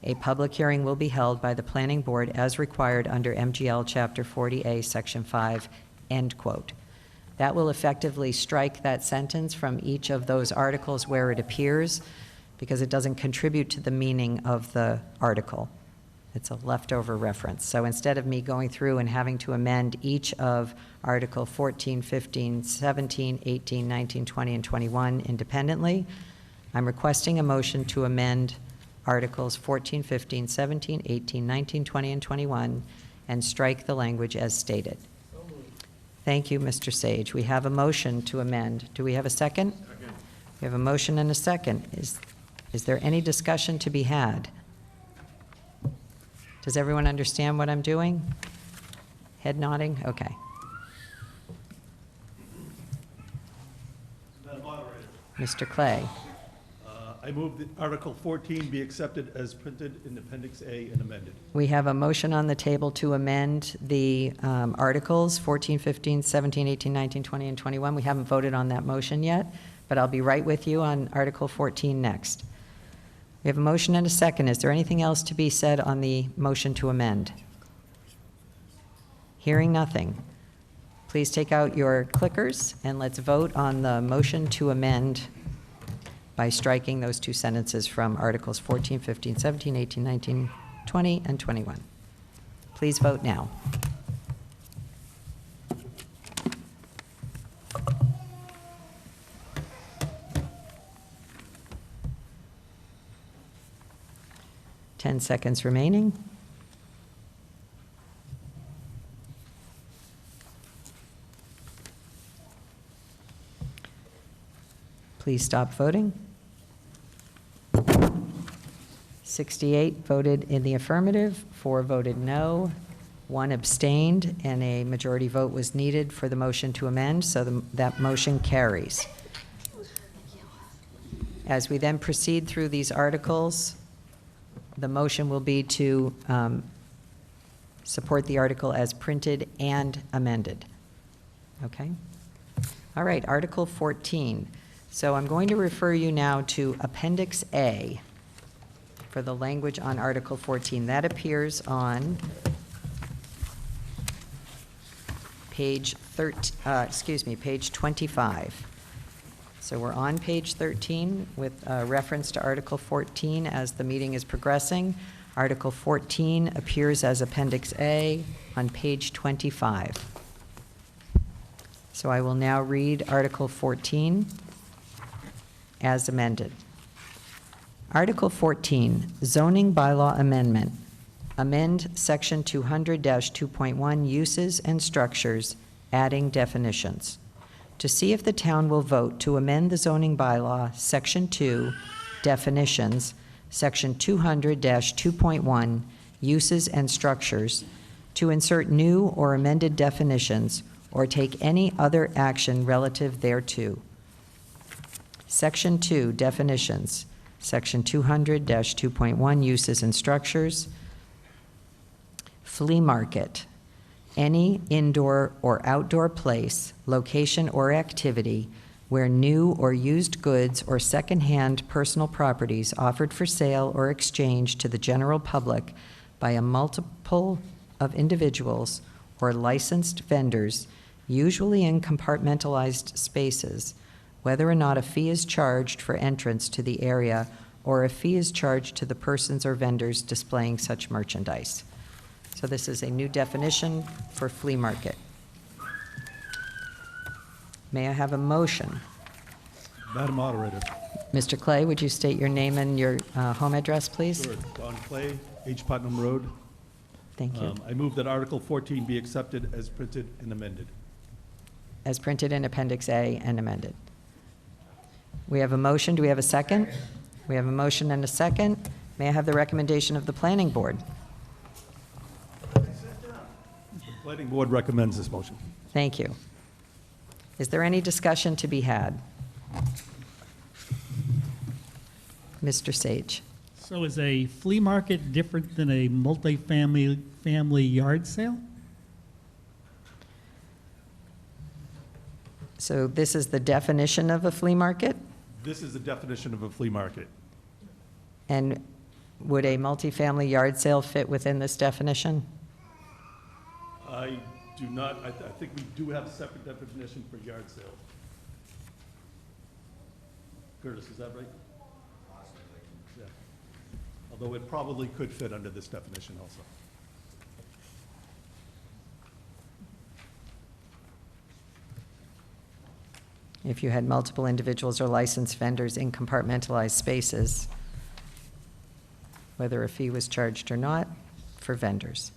A public hearing will be held by the planning board as required under MGL Chapter 40A, Section 5," end quote. That will effectively strike that sentence from each of those articles where it appears, because it doesn't contribute to the meaning of the article. It's a leftover reference. So instead of me going through and having to amend each of Article 14, 15, 17, 18, 19, 20, and 21 independently, I'm requesting a motion to amend Articles 14, 15, 17, 18, 19, 20, and 21, and strike the language as stated. Thank you, Mr. Sage. We have a motion to amend. Do we have a second? Second. We have a motion and a second. Is there any discussion to be had? Does everyone understand what I'm doing? Head nodding? Okay. Madam Moderator, Mr. Clay. I move that Article 14 be accepted as printed in Appendix A and amended. We have a motion on the table to amend the articles 14, 15, 17, 18, 19, 20, and 21. We haven't voted on that motion yet, but I'll be right with you on Article 14 next. We have a motion and a second. Is there anything else to be said on the motion to amend? Hearing nothing. Please take out your clickers and let's vote on the motion to amend by striking those two sentences from Articles 14, 15, 17, 18, 19, 20, and 21. Please vote now. Ten seconds remaining. Please stop voting. 68 voted in the affirmative, 4 voted no, 1 abstained, and a majority vote was needed for the motion to amend, so that motion carries. As we then proceed through these articles, the motion will be to support the article as printed and amended. Okay? All right, Article 14. So I'm going to refer you now to Appendix A for the language on Article 14. That appears on page 25. So we're on page 13 with reference to Article 14 as the meeting is progressing. Article 14 appears as Appendix A on page 25. So I will now read Article 14 as amended. Article 14, Zoning Bylaw Amendment. Amend Section 200-2.1 Uses and Structures, adding definitions. To see if the town will vote to amend the zoning bylaw, Section 2, Definitions, Section 200-2.1 Uses and Structures, to insert new or amended definitions or take any other action relative thereto. Section 2, Definitions, Section 200-2.1 Uses and Structures. Flea market, any indoor or outdoor place, location, or activity where new or used goods or secondhand personal properties offered for sale or exchange to the general public by a multiple of individuals or licensed vendors usually in compartmentalized spaces, whether or not a fee is charged for entrance to the area or a fee is charged to the persons or vendors displaying such merchandise. So this is a new definition for flea market. May I have a motion? Madam Moderator. Mr. Clay, would you state your name and your home address, please? Sure. Don Clay, H. Putnam Road. Thank you. I move that Article 14 be accepted as printed and amended. As printed in Appendix A and amended. We have a motion. Do we have a second? We have a motion and a second. May I have the recommendation of the Planning Board? The Planning Board recommends this motion. Thank you. Is there any discussion to be had? Mr. Sage. So is a flea market different than a family yard sale? So this is the definition of a flea market? This is the definition of a flea market. And would a multifamily yard sale fit within this definition? I do not, I think we do have a separate definition for yard sale. Curtis, is that right? Yeah. Although it probably could fit under this definition also. If you had multiple individuals or licensed vendors in compartmentalized spaces, whether a fee was charged or not, for vendors.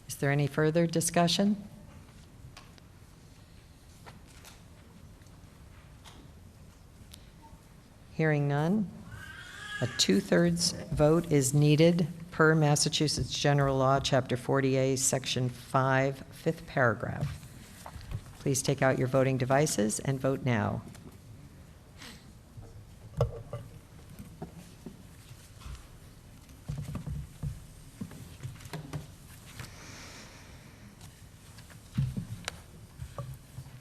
Is there any further discussion? Hearing none, a 2/3 vote is needed per Massachusetts General Law, Chapter 40A, Section 5, 5th paragraph. Please take out your voting devices and vote now.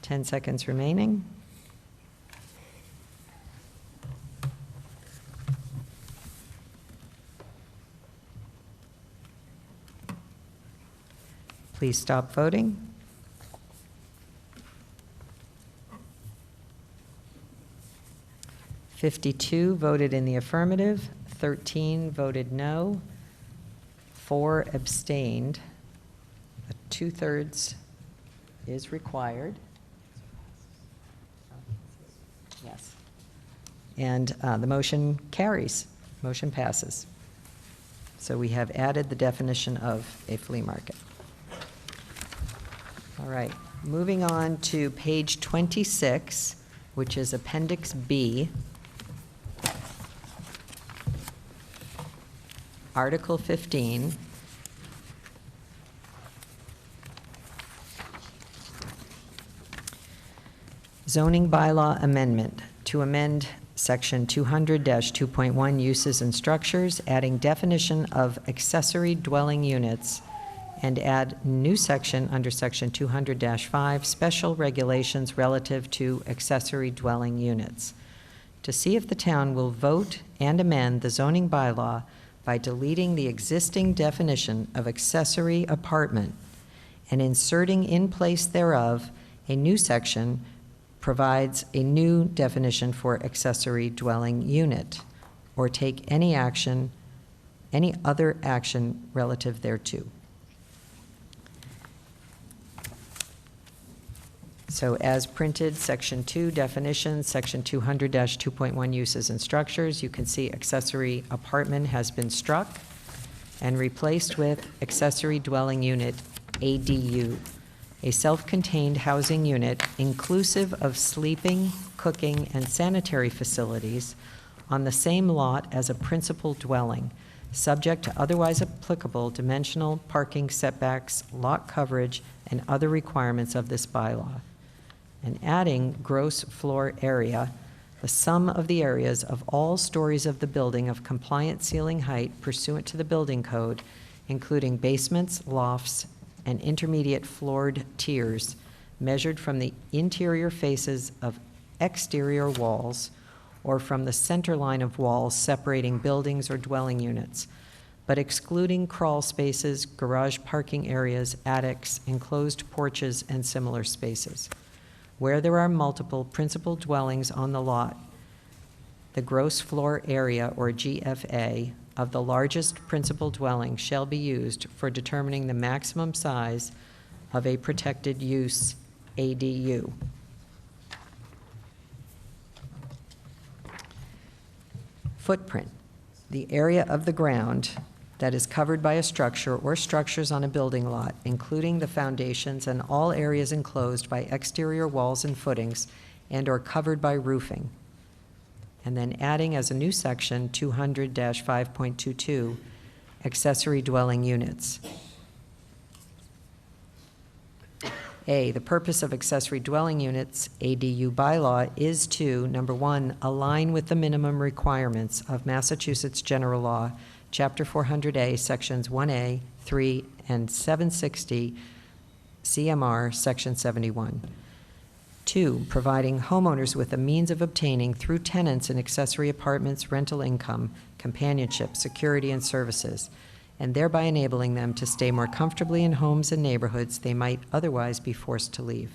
Ten seconds remaining. Please stop voting. "52 voted in the affirmative, 13 voted no, 4 abstained. A 2/3 is required. Yes. And the motion carries. Motion passes. So we have added the definition of a flea market. All right, moving on to page 26, which is Appendix B. Article 15. Zoning bylaw amendment to amend Section 200-2.1 Uses and Structures, adding definition of accessory dwelling units, and add new section under Section 200-5, Special Regulations relative to accessory dwelling units, to see if the town will vote and amend the zoning bylaw by deleting the existing definition of accessory apartment and inserting in place thereof a new section provides a new definition for accessory dwelling unit, or take any action, any other action relative thereto. So as printed, Section 2 definitions, Section 200-2.1 uses and structures, you can see accessory apartment has been struck and replaced with accessory dwelling unit, ADU, a self-contained housing unit inclusive of sleeping, cooking, and sanitary facilities on the same lot as a principal dwelling, subject to otherwise applicable dimensional, parking setbacks, lot coverage, and other requirements of this bylaw. And adding gross floor area, the sum of the areas of all stories of the building of compliant ceiling height pursuant to the building code, including basements, lofts, and intermediate floored tiers, measured from the interior faces of exterior walls or from the center line of walls separating buildings or dwelling units, but excluding crawl spaces, garage parking areas, attics, enclosed porches, and similar spaces. Where there are multiple principal dwellings on the lot, the gross floor area, or GFA, of the largest principal dwelling shall be used for determining the maximum size of a protected use ADU. Footprint, the area of the ground that is covered by a structure or structures on a building lot, including the foundations and all areas enclosed by exterior walls and footings and/or covered by roofing. And then adding as a new section, 200-5.22, accessory dwelling units. A, the purpose of accessory dwelling units ADU bylaw is to, number one, align with the minimum requirements of Massachusetts General Law, Chapter 400A, Sections 1A, 3, and 760, CMR, Section 71. 2, providing homeowners with a means of obtaining through tenants in accessory apartments rental income, companionship, security, and services, and thereby enabling them to stay more comfortably in homes and neighborhoods they might otherwise be forced to leave.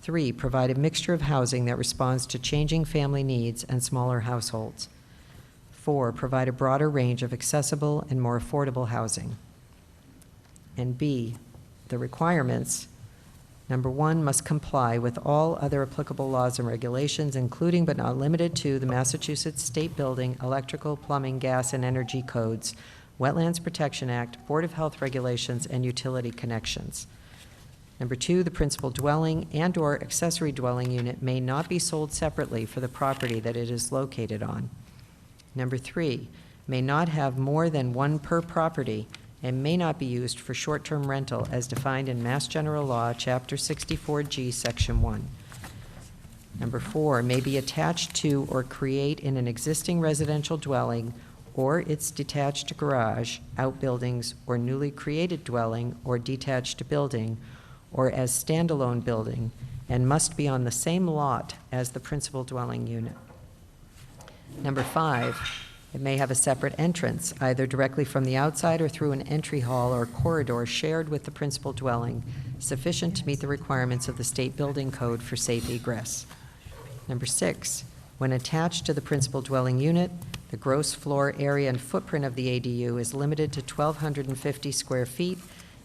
3, provide a mixture of housing that responds to changing family needs and smaller households. 4, provide a broader range of accessible and more affordable housing. And B, the requirements, number 1, must comply with all other applicable laws and regulations, including but not limited to the Massachusetts State Building, Electrical, Plumbing, Gas, and Energy Codes, Wetlands Protection Act, Board of Health Regulations, and utility connections. Number 2, the principal dwelling and/or accessory dwelling unit may not be sold separately for the property that it is located on. Number 3, may not have more than one per property and may not be used for short-term rental as defined in Mass General Law, Chapter 64G, Section 1. Number 4, may be attached to or create in an existing residential dwelling or its detached garage, outbuildings, or newly created dwelling or detached building, or as standalone building, and must be on the same lot as the principal dwelling unit. Number 5, it may have a separate entrance, either directly from the outside or through an entry hall or corridor shared with the principal dwelling, sufficient to meet the requirements of the State Building Code for safe egress. Number 6, when attached to the principal dwelling unit, the gross floor area and footprint of the ADU is limited to 1,250 square feet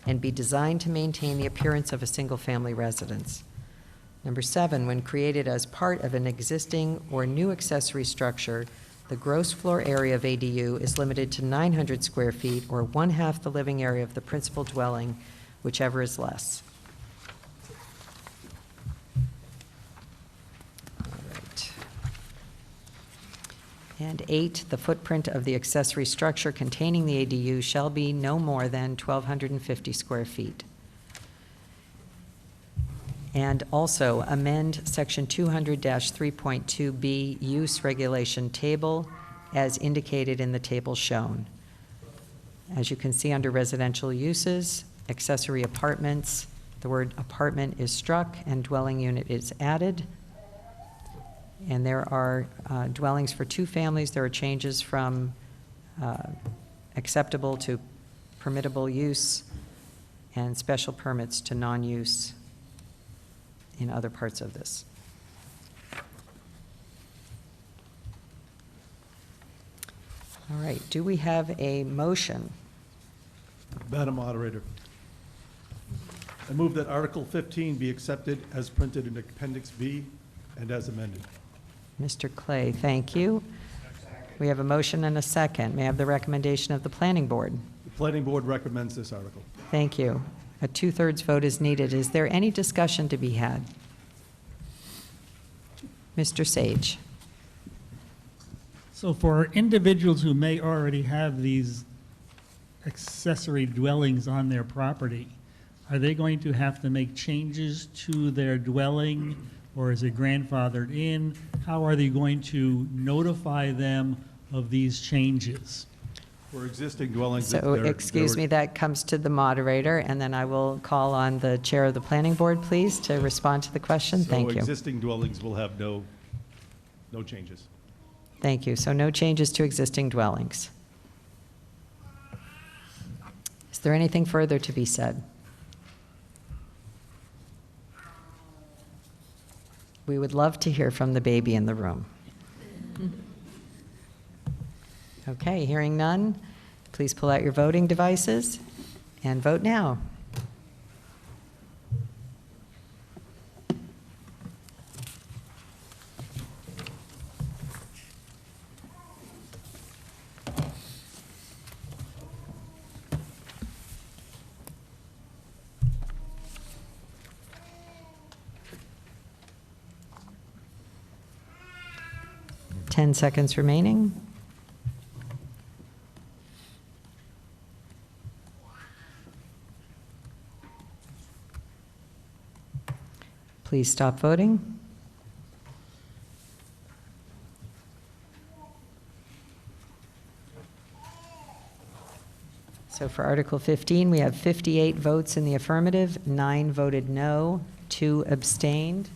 and be designed to maintain the appearance of a single-family residence. Number 7, when created as part of an existing or new accessory structure, the gross floor area of ADU is limited to 900 square feet or 1/2 the living area of the principal dwelling, whichever is less. All right. And 8, the footprint of the accessory structure containing the ADU shall be no more than 1,250 square feet. And also amend Section 200-3.2B use regulation table as indicated in the table shown. As you can see under residential uses, accessory apartments, the word apartment is struck and dwelling unit is added. And there are dwellings for 2 families. There are changes from acceptable to permittable use and special permits to non-use in other parts of this. All right, do we have a motion? Madam Moderator, I move that Article 15 be accepted as printed in Appendix B and as amended. Mr. Clay, thank you. We have a motion and a second. May I have the recommendation of the Planning Board? The Planning Board recommends this article. Thank you. A 2/3 vote is needed. Is there any discussion to be had? Mr. Sage. So for individuals who may already have these accessory dwellings on their property, are they going to have to make changes to their dwelling, or is it grandfathered in? How are they going to notify them of these changes? For existing dwellings. So, excuse me, that comes to the moderator, and then I will call on the chair of the Planning Board, please, to respond to the question. Thank you. So existing dwellings will have no changes. Thank you. So no changes to existing dwellings. Is there anything further to be said? We would love to hear from the baby in the room. Okay, hearing none, please pull out your voting devices and vote now. Ten seconds remaining. Please stop voting. So for Article 15, we have 58 votes in the affirmative, 9 voted no, 2 abstained,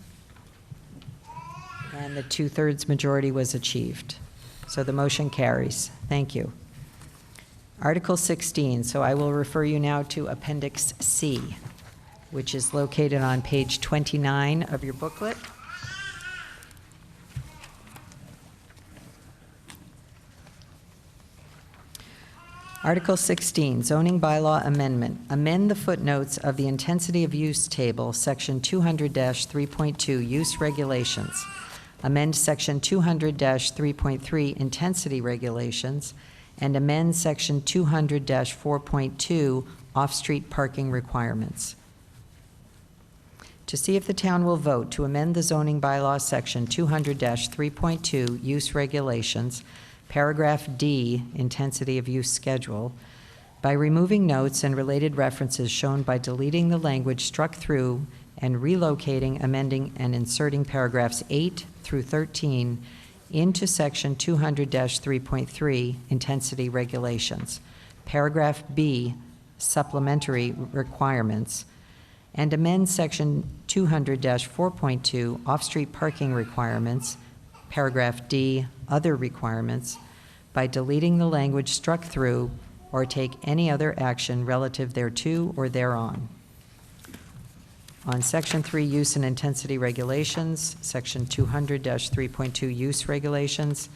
and the 2/3 majority was achieved. So the motion carries. Thank you. Article 16, so I will refer you now to Appendix C, which is located on page 29 of your booklet. Article 16, zoning bylaw amendment. Amend the footnotes of the intensity of use table, section 200-3.2, use regulations. Amend section 200-3.3, intensity regulations, and amend section 200-4.2, off-street parking requirements. To see if the town will vote to amend the zoning bylaw section 200-3.2, use regulations, paragraph D, intensity of use schedule, by removing notes and related references shown by deleting the language struck through and relocating, amending, and inserting paragraphs 8 through 13 into section 200-3.3, intensity regulations, paragraph B, supplementary requirements, and amend section 200-4.2, off-street parking requirements, paragraph D, other requirements, by deleting the language struck through or take any other action relative thereto or thereon. On section 3, use and intensity regulations, section 200-3.2, use regulations,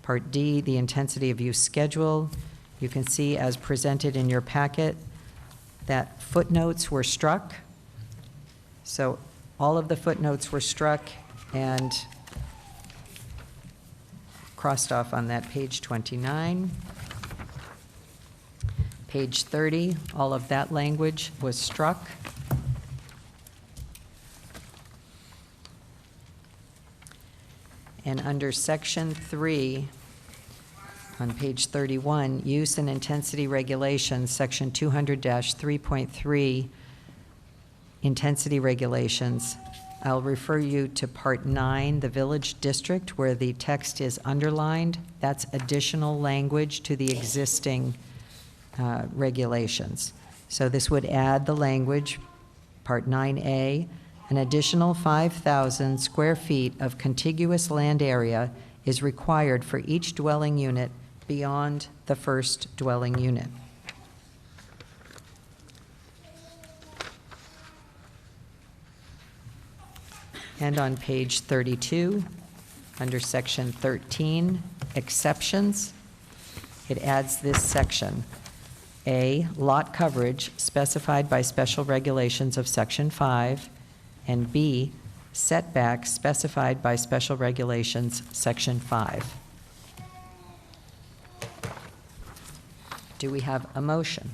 part D, the intensity of use schedule, you can see as presented in your packet that footnotes were struck. So all of the footnotes were struck and crossed off on that page 29. Page 30, all of that language was struck. And under section 3, on page 31, use and intensity regulations, section 200-3.3, intensity regulations, I'll refer you to part 9, the village district, where the text is underlined. That's additional language to the existing regulations. So this would add the language, part 9A, an additional 5,000 square feet of contiguous land area is required for each dwelling unit beyond the first dwelling unit. And on page 32, under section 13, exceptions, it adds this section. A, lot coverage specified by special regulations of section 5, and B, setbacks specified by special regulations, section 5. Do we have a motion?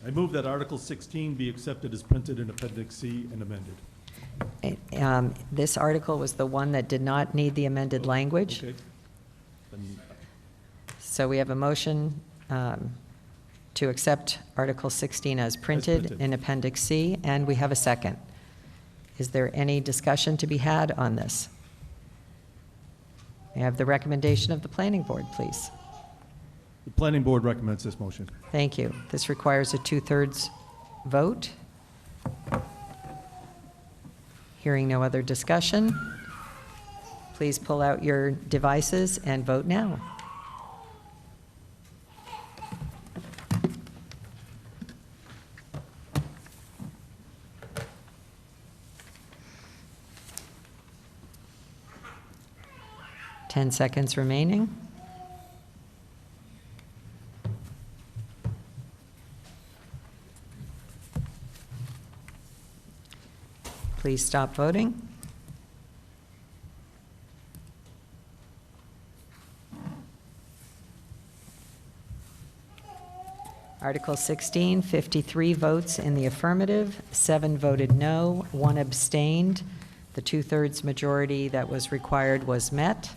I move that Article 16 be accepted as printed in Appendix C and amended. This article was the one that did not need the amended language. Okay. Then So we have a motion to accept Article 16 as printed printed. in Appendix C, and we have a second. Is there any discussion to be had on this? May I have the recommendation of the planning board, please? The planning board recommends this motion. Thank you. This requires a 2/3 vote. Hearing no other discussion, please pull out your devices and vote now. Ten seconds remaining. Please stop voting. Article 16, 53 votes in the affirmative, 7 voted no, 1 abstained. The two-thirds majority that was required was met,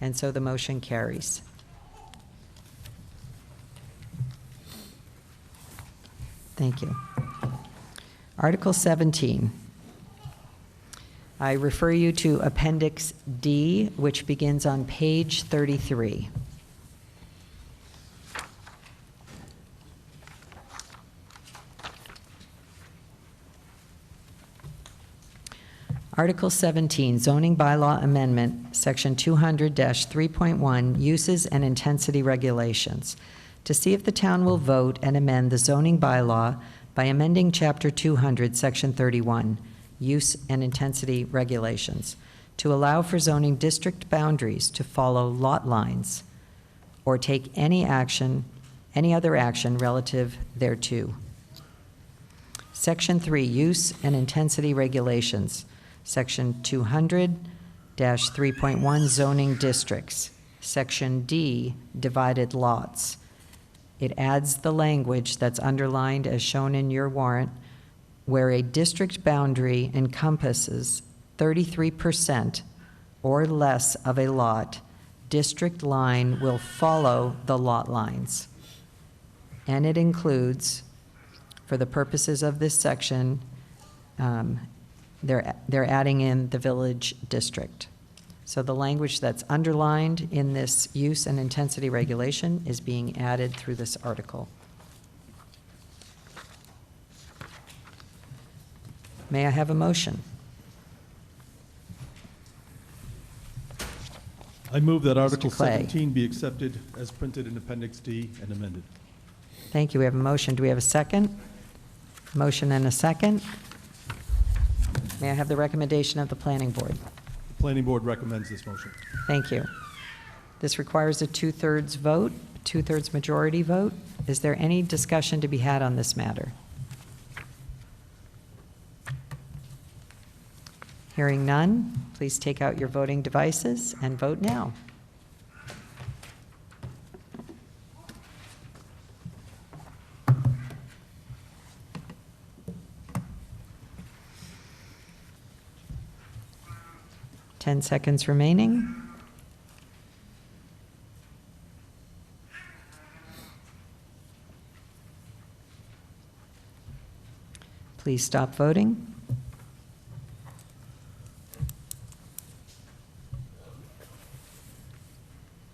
and so the motion carries. Thank you. Article 17. I refer you to Appendix D, which begins on page 33. Article 17, Zoning Bylaw Amendment, Section 200-3.1, Uses and Intensity Regulations. To see if the town will vote and amend the zoning bylaw by amending Chapter 200, Section 31, Use and Intensity Regulations, to allow for zoning district boundaries to follow lot lines or take any other action relative thereto. Section 3, Use and Intensity Regulations. Section 200-3.1, Zoning Districts. Section D, Divided Lots. It adds the language that's underlined as shown in your warrant, where a district boundary encompasses 33% or less of a lot, district line will follow the lot lines. And it includes, for the purposes of this section, they're adding in the village district. So the language that's underlined in this use and intensity regulation is being added through this article. May I have a motion? I move that Article Mr. Clay. 17 be accepted as printed in Appendix D and amended. Thank you. We have a motion. Do we have a second? Motion and a second. May I have the recommendation of the planning board? The Planning Board recommends this motion. Thank you. This requires a two-thirds vote, two-thirds majority vote. Is there any discussion to be had on this matter? Hearing none, please take out your voting devices and vote now. Ten seconds remaining. Please stop voting.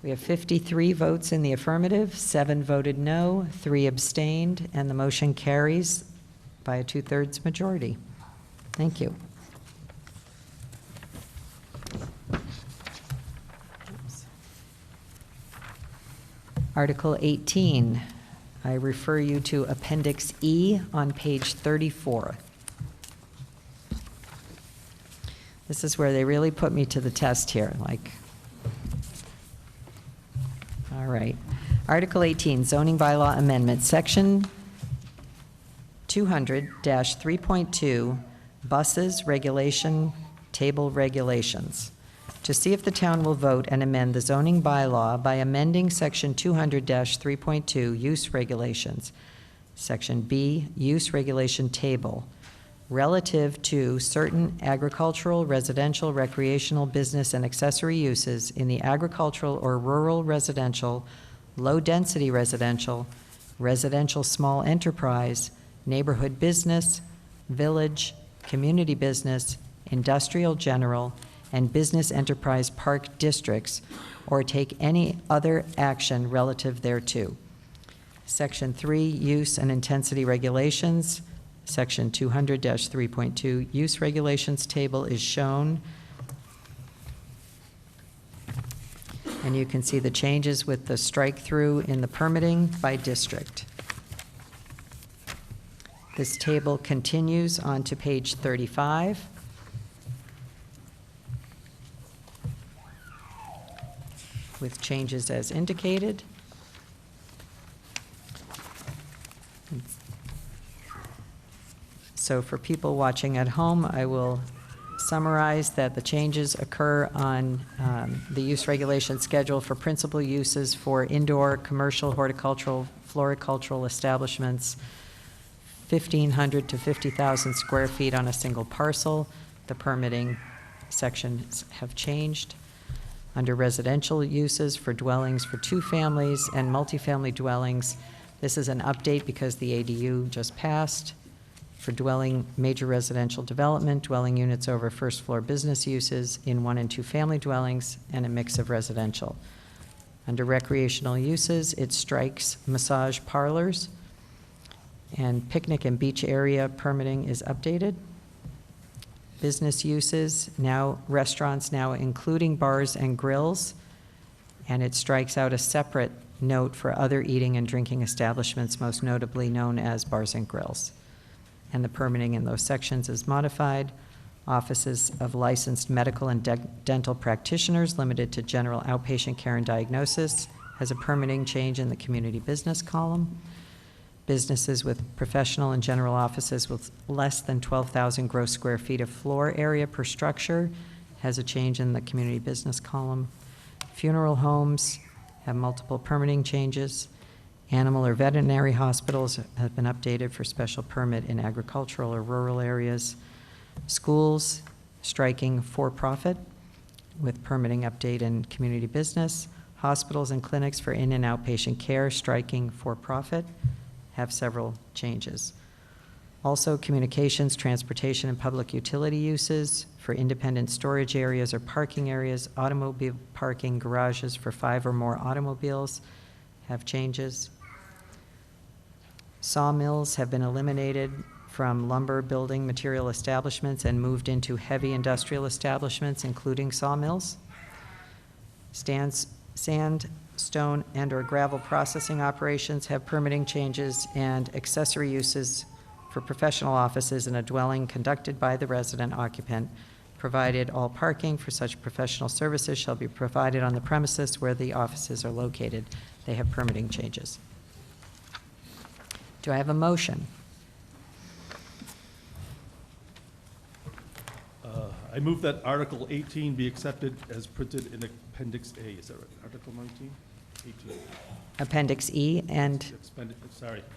We have 53 votes in the affirmative, 7 voted no, 3 abstained, and the motion carries by a two-thirds majority. Thank you. Article 18, I refer you to Appendix E on page 34. This is where they really put me to the test here, like. All right. Article 18, Zoning Bylaw Amendment, Section 200-3.2, Buses Regulation Table Regulations. To see if the town will vote and amend the zoning bylaw by amending Section 200-3.2, Use Regulations, Section B, Use Regulation Table, relative to certain agricultural, residential, recreational, business, and accessory uses in the agricultural or rural residential, low-density residential, residential small enterprise, neighborhood business, village, community business, industrial general, and business enterprise park districts, or take any other action relative thereto. Section 3, Use and Intensity Regulations. Section 200-3.2, use regulations table is shown. And you can see the changes with the strike-through in the permitting by district. This table continues on to page 35. With changes as indicated. So for people watching at home, I will summarize that the changes occur on the use regulation schedule for principal uses for indoor, commercial, horticultural, floricultural establishments, 1,500 to 50,000 square feet on a single parcel. The permitting sections have changed. Under residential uses for dwellings for 2 families and multifamily dwellings, this is an update because the ADU just passed. For dwelling, major residential development, dwelling units over first floor business uses in 1 and 2 family dwellings, and a mix of residential. Under recreational uses, it strikes massage parlors, and picnic and beach area permitting is updated. Business uses, now restaurants now including bars and grills, and it strikes out a separate note for other eating and drinking establishments, most notably known as bars and grills. And the permitting in those sections is modified. Offices of licensed medical and dental practitioners limited to general outpatient care and diagnosis has a permitting change in the community business column. Businesses with professional and general offices with less than 12,000 gross square feet of floor area per structure has a change in the community business column. Funeral homes have multiple permitting changes. Animal or veterinary hospitals have been updated for special permit in agricultural or rural areas. Schools striking for-profit with permitting update in community business. Hospitals and clinics for in- and outpatient care striking for-profit have several changes. Also, communications, transportation, and public utility uses for independent storage areas or parking areas, automobile parking garages for 5 or more automobiles have changes. Sawmills have been eliminated from lumber building material establishments and moved into heavy industrial establishments, including sawmills. Sand, stone, and/or gravel processing operations have permitting changes, and accessory uses for professional offices in a dwelling conducted by the resident occupant, provided all parking for such professional services shall be provided on the premises where the offices are located. They have permitting changes. Do I have a motion? I move that Article 18 be accepted as printed in Appendix A. Is that right? Article 19? 18. Appendix E and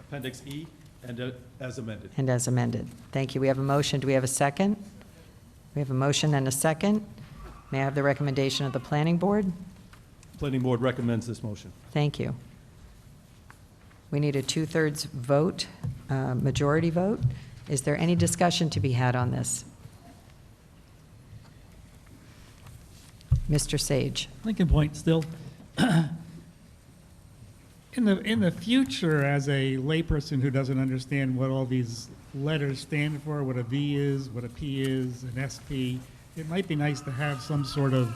Appendix E and as amended. And as amended. Thank you. We have a motion. Do we have a second? We have a motion and a second. May I have the recommendation of the planning board? Planning board recommends this motion. Thank you. We need a 2/3 vote, majority vote. Is there any discussion to be had on this? Mr. Sage. Lincoln Point still. In the future, as a layperson who doesn't understand what all these letters stand for, what a V is, what a P is, an SP, it might be nice to have some sort of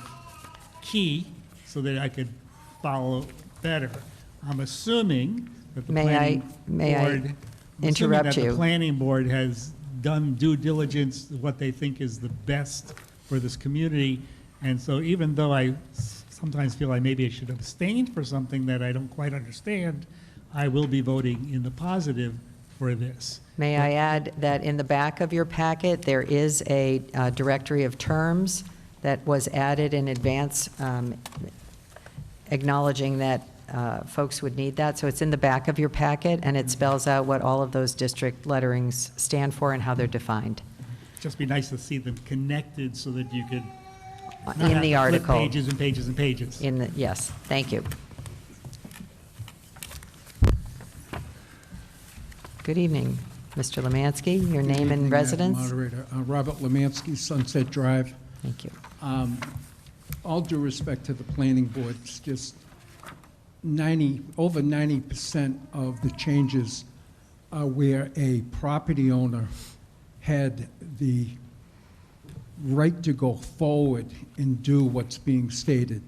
key so that I could follow better. I'm assuming that the planning board. Interrupt you? The planning board has done due diligence, what they think is the best for this community. And so even though I sometimes feel maybe I should abstain for something that I don't quite understand, I will be voting in the positive for this. May I add that in the back of your packet, there is a directory of terms that was added in advance, acknowledging that folks would need that. So it's in the back of your packet, and it spells out what all of those district letterings stand for and how they're defined. Just be nice to see them connected so that you could not in have the to flip article. pages and pages and pages. Yes, thank you. Good evening, Mr. Lemansky. Your name and residence? Moderator, Robert Lemansky, Sunset Drive. Thank you. All due respect to the planning board, it's just over 90% of the changes where a property owner had the right to go forward and do what's being stated.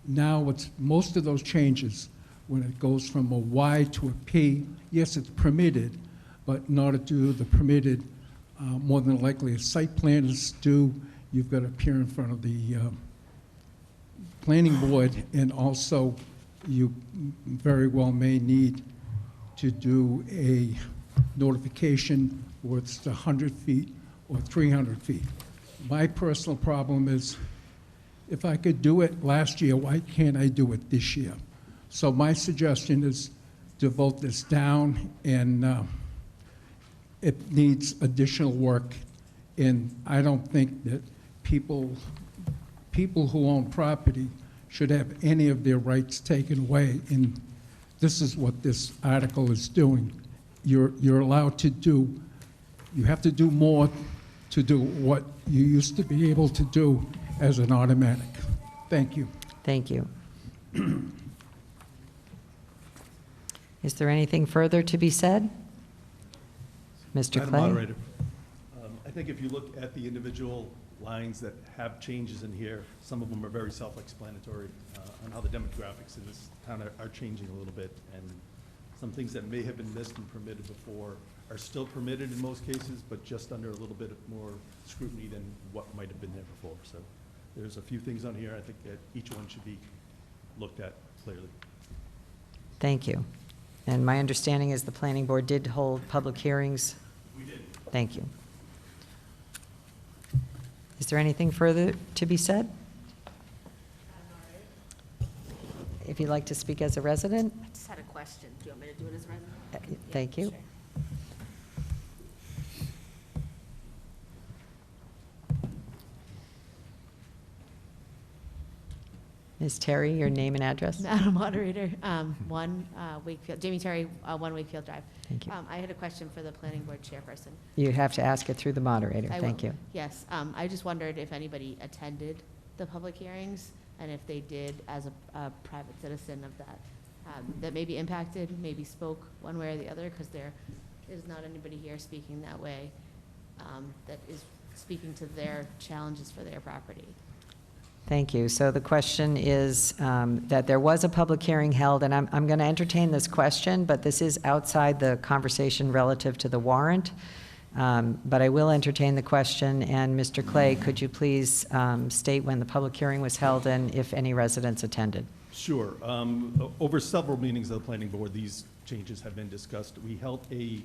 Now, most of those changes, when it goes from a Y to a P, yes, it's permitted, but in order to do the permitted, more than likely a site plan is due. You've got to appear in front of the planning board, and also you very well may need to do a notification whether it's 100 feet or 300 feet. My personal problem is, if I could do it last year, why can't I do it this year? So my suggestion is to vote this down, and it needs additional work. And I don't think that people who own property should have any of their rights taken away. And this is what this article is doing. You're allowed to do, you have to do more to do what you used to be able to do as an automatic. Thank you. Thank you. Is there anything further to be said? Mr. Madam Clay? Moderator, I think if you look at the individual lines that have changes in here, some of them are very self-explanatory on how the demographics in this town are changing a little bit, and some things that may have been missed and permitted before are still permitted in most cases, but just under a little bit of more scrutiny than what might have been there before. So there's a few things on here I think that each one should be looked at clearly. Thank you. And my understanding is the planning board did hold public hearings? We did. Thank you. Is there anything further to be said? If you'd like to speak as a resident? I just had a question. Do you want me to do it as a resident? Thank you. Sure. Ms. Terry, your name and address? Madam Moderator, 1 Wakefield, Jamie Terry, 1 Wakefield Drive. Thank you. I had a question for the planning board chairperson. You have to ask it through the moderator. I Thank will. you. Yes, I just wondered if anybody attended the public hearings, and if they did as a private citizen of that, that maybe impacted, maybe spoke one way or the other, because there is not anybody here speaking that way, that is speaking to their challenges for their property. Thank you. So the question is that there was a public hearing held, and I'm going to entertain this question, but this is outside the conversation relative to the warrant. But I will entertain the question, and Mr. Clay, could you please state when the public hearing was held and if any residents attended? Sure. Over several meetings of the planning board, these changes have been discussed. We held a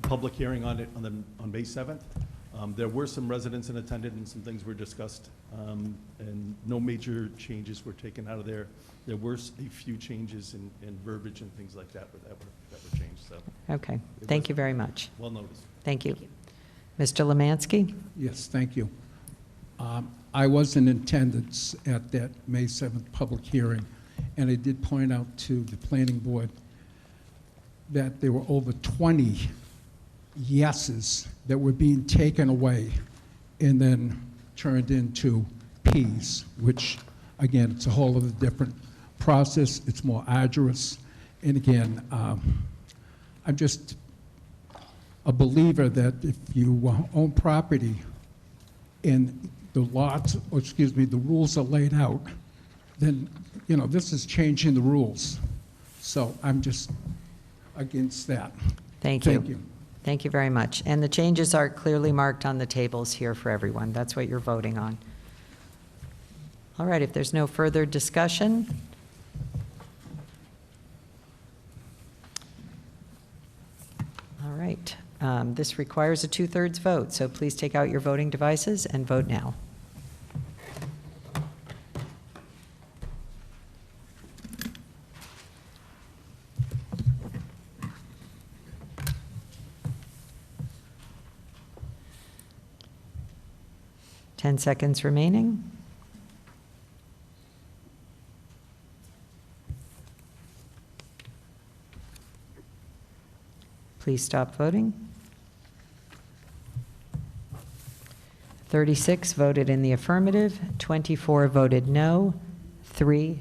public hearing on it on May 7th. There were some residents in attended and some things were discussed, and no major changes were taken out of there. There were a few changes in verbiage and things like that that were changed. So Okay. Thank you very much. well noticed. Thank you. Mr. Lemansky? Yes, thank you. I was in attendance at that May 7th public hearing, and I did point out to the planning board that there were over 20 yeses that were being taken away and then turned into Ps, which, again, it's a whole other different process. It's more arduous. And again, I'm just a believer that if you own property and the lots, or excuse me, the rules are laid out, then, you know, this is changing the rules. So I'm just against that. Thank you. Thank you. Thank you very much. And the changes are clearly marked on the tables here for everyone. That's what you're voting on. All right, if there's no further discussion, all right. This requires a 2/3 vote, so please take out your voting devices and vote now. Ten seconds remaining. Please stop voting. 36 voted in the affirmative, 24 voted no, 3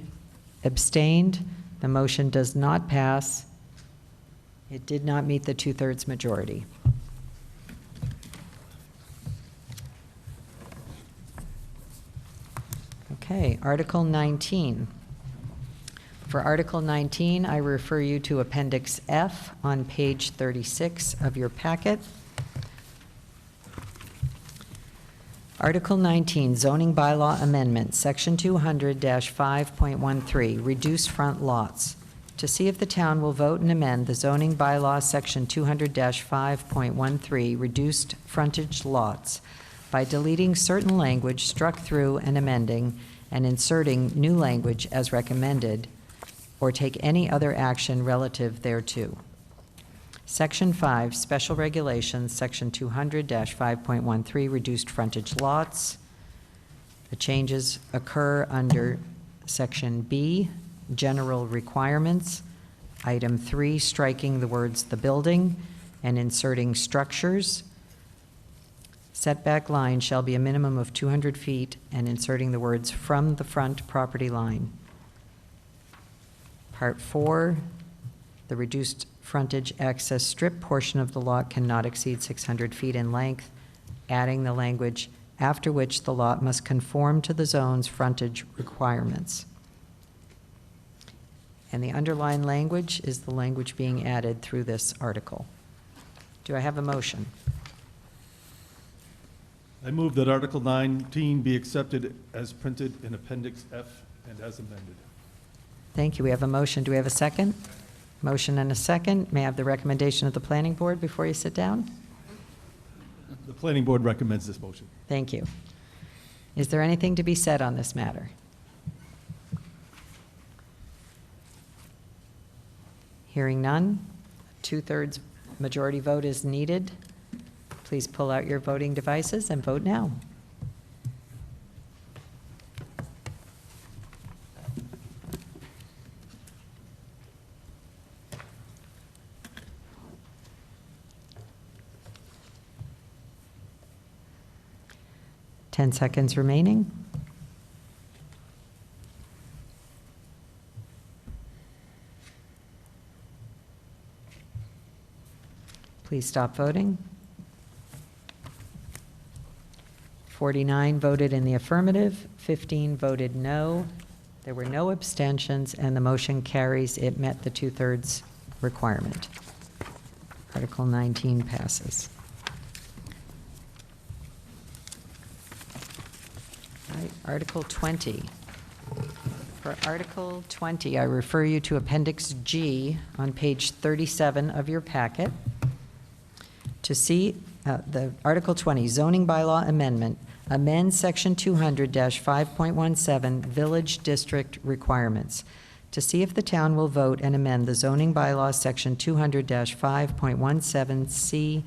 abstained. The motion does not pass. It did not meet the two-thirds majority. Okay, Article 19. For Article 19, I refer you to Appendix F on page 36 of your packet. Article 19, Zoning Bylaw Amendment, Section 200-5.13, Reduce Front Lots. To see if the town will vote and amend the zoning bylaw, Section 200-5.13, Reduced Frontage Lots, by deleting certain language struck through and amending and inserting new language as recommended, or take any other action relative thereto. Section 5, Special Regulations, Section 200-5.13, Reduced Frontage Lots. The changes occur under Section B, General Requirements, Item 3, striking the words "the building" and inserting "structures." Setback line shall be a minimum of 200 feet and inserting the words "from the front property line." Part 4, the reduced frontage access strip portion of the lot cannot exceed 600 feet in length, adding the language after which the lot must conform to the zone's frontage requirements. And the underlined language is the language being added through this article. Do I have a motion? I move that Article 19 be accepted as printed in Appendix F and as amended. Thank you. We have a motion. Do we have a second? Motion and a second. May I have the recommendation of the planning board before you sit down? The planning board recommends this motion. Thank you. Is there anything to be said on this matter? Hearing none, two-thirds majority vote is needed. Please pull out your voting devices and vote now. Ten seconds remaining. Please stop voting. 49 voted in the affirmative, 15 voted no. There were no abstentions, and the motion carries. It met the two-thirds requirement. Article 19 passes. All right, Article 20. For Article 20, I refer you to Appendix G on page 37 of your packet. To see the Article 20, Zoning Bylaw Amendment, amend Section 200-5.17, Village District Requirements. To see if the town will vote and amend the zoning bylaw, Section 200-5.17C,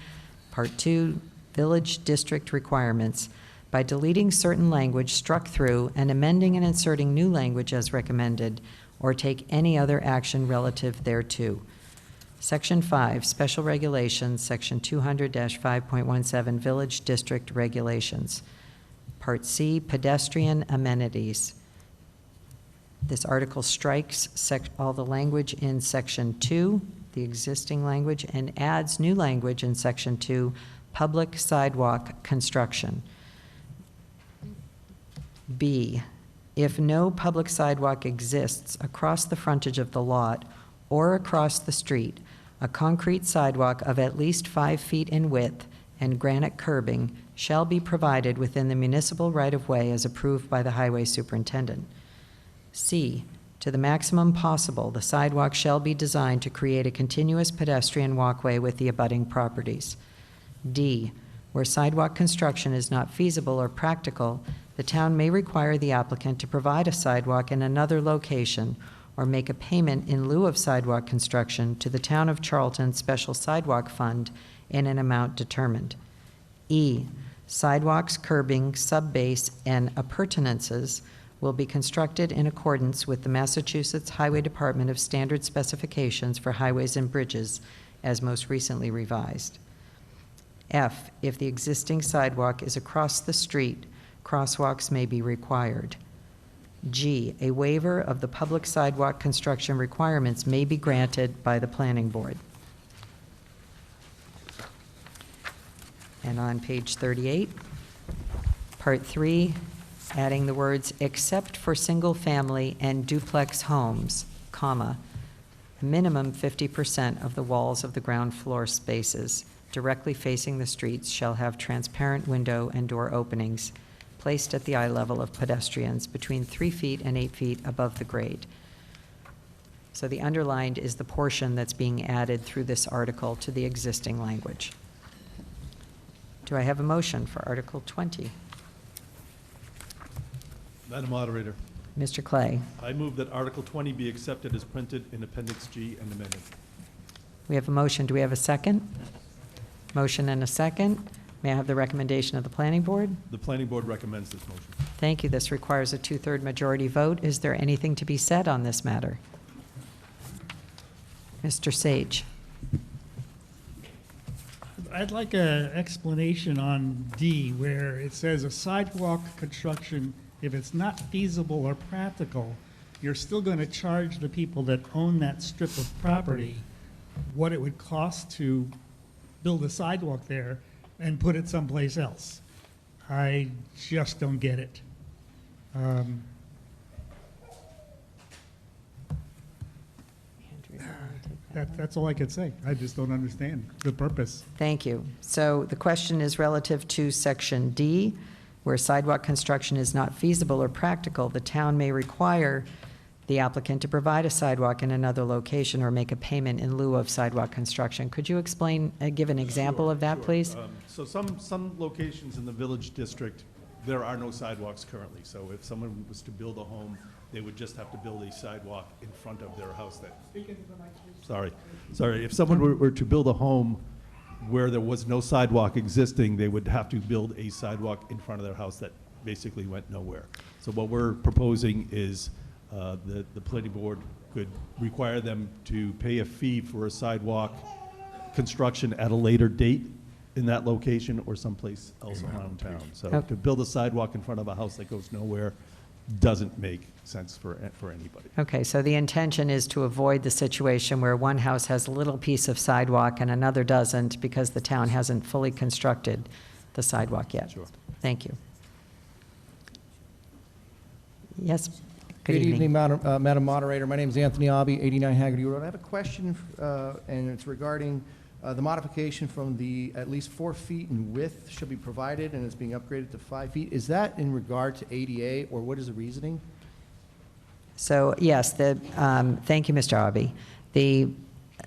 Part 2, Village District Requirements, by deleting certain language struck through and amending and inserting new language as recommended, or take any other action relative thereto. Section 5, Special Regulations, Section 200-5.17, Village District Regulations. Part C, Pedestrian Amenities. This article strikes all the language in Section 2, the existing language, and adds new language in Section 2, Public Sidewalk Construction. B, if no public sidewalk exists across the frontage of the lot or across the street, a concrete sidewalk of at least 5 feet in width and granite curbing shall be provided within the municipal right-of-way as approved by the highway superintendent. C, to the maximum possible, the sidewalk shall be designed to create a continuous pedestrian walkway with the abutting properties. D, where sidewalk construction is not feasible or practical, the town may require the applicant to provide a sidewalk in another location or make a payment in lieu of sidewalk construction to the Town of Charlton Special Sidewalk Fund in an amount determined. E, sidewalks, curbing, subbase, and appurtenances will be constructed in accordance with the Massachusetts Highway Department of Standard Specifications for Highways and Bridges, as most recently revised. F, if the existing sidewalk is across the street, crosswalks may be required. G, a waiver of the public sidewalk construction requirements may be granted by the planning board. And on page 38, Part 3, adding the words, "except for single-family and duplex homes, comma, minimum 50% of the walls of the ground floor spaces directly facing the streets shall have transparent window and door openings placed at the eye level of pedestrians between 3 feet and 8 feet above the grade." So the underlined is the portion that's being added through this article to the existing language. Do I have a motion for Article 20? Madam Moderator, Mr. Clay, I move that Article 20 be accepted as printed in Appendix G and amended. we have a motion. Do we have a second? Motion and a second. May I have the recommendation of the planning board? The planning board recommends this motion. Thank you. This requires a 2/3 majority vote. Is there anything to be said on this matter? Mr. Sage. I'd like an explanation on D, where it says a sidewalk construction, if it's not feasible or practical, you're still going to charge the people that own that strip of property what it would cost to build a sidewalk there and put it someplace else. I just don't get it. That's all I can say. I just don't understand the purpose. Thank you. So the question is relative to Section D, where sidewalk construction is not feasible or practical, the town may require the applicant to provide a sidewalk in another location or make a payment in lieu of sidewalk construction. Could you explain, give an example of that, Sure. please? So some locations in the village district, there are no sidewalks currently. So if someone was to build a home, they would just have to build a sidewalk in front of their house that. Sorry. If someone were to build a home where there was no sidewalk existing, they would have to build a sidewalk in front of their house that basically went nowhere. So what we're proposing is the planning board could require them to pay a fee for a sidewalk construction at a later date in that location or someplace else around town. So Okay. to build a sidewalk in front of a house that goes nowhere doesn't make sense for anybody. Okay, so the intention is to avoid the situation where one house has a little piece of sidewalk and another doesn't because the town hasn't fully constructed the sidewalk yet. Sure. Thank you. Yes, Good evening, Madam Moderator. My name is Anthony Abbey, 89 Haggerty Road. I have a question, and it's regarding the modification from the at least 4 feet in width should be provided, and it's being upgraded to 5 feet. Is that in regard to ADA, or what is the reasoning? So, yes, thank you, Mr. Abbey. The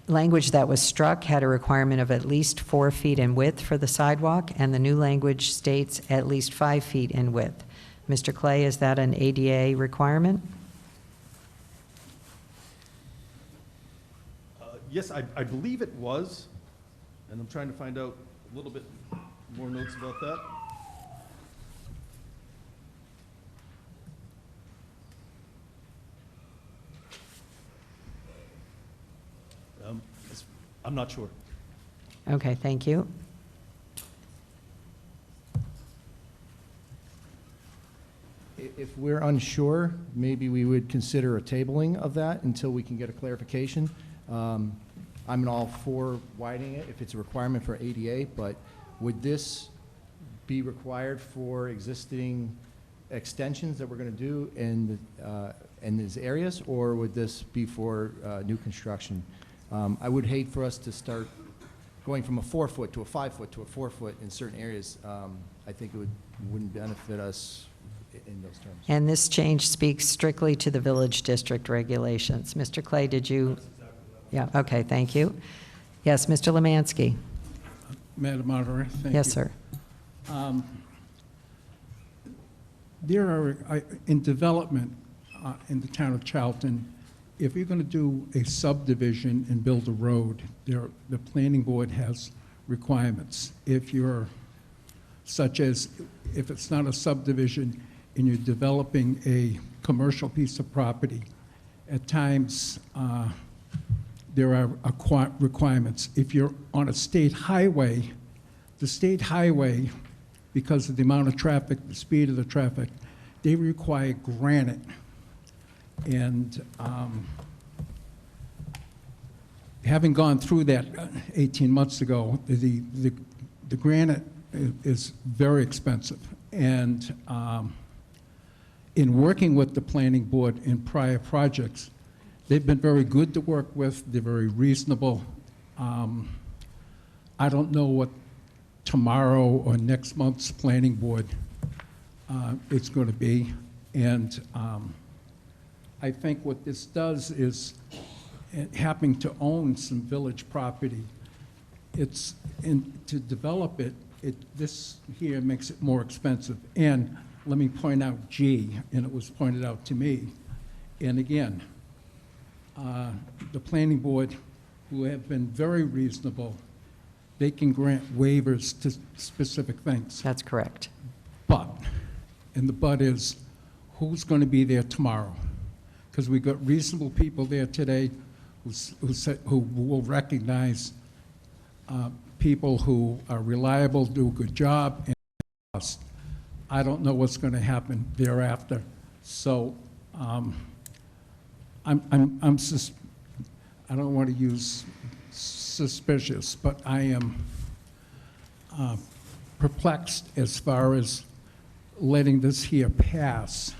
language that was struck had a requirement of at least 4 feet in width for the sidewalk, and the new language states at least 5 feet in width. Mr. Clay, is that an ADA requirement? Yes, I believe it was, and I'm trying to find out a little bit more notes about that. I'm not sure. Okay, thank you. If we're unsure, maybe we would consider a tabling of that until we can get a clarification. I'm all for widening it if it's a requirement for ADA, but would this be required for existing extensions that we're going to do in these areas, or would this be for new construction? I would hate for us to start going from a 4-foot to a 5-foot to a 4-foot in certain areas. I think it wouldn't benefit us in those terms. And this change speaks strictly to the village district regulations. Mr. Clay, did you? Yeah, okay, thank you. Yes, Mr. Lemansky. Madam Moderator, thank you. Yes, sir. There are, in development in the town of Charlton, if you're going to do a subdivision and build a road, the planning board has requirements. If you're, such as, if it's not a subdivision and you're developing a commercial piece of property, at times there are requirements. If you're on a state highway, the state highway, because of the amount of traffic, the speed of the traffic, they require granite. And having gone through that 18 months ago, the granite is very expensive. And in working with the planning board in prior projects, they've been very good to work with. They're very reasonable. I don't know what tomorrow or next month's planning board is going to be. And I think what this does is having to own some village property. To develop it, this here makes it more expensive. And let me point out G, and it was pointed out to me. And again, the planning board, who have been very reasonable, they can grant waivers to specific things. That's correct. But, and the but is, who's going to be there tomorrow? Because we've got reasonable people there today who will recognize people who are reliable, do a good job, and trust. I don't know what's going to happen thereafter. So I don't want to use suspicious, but I am perplexed as far as letting this here pass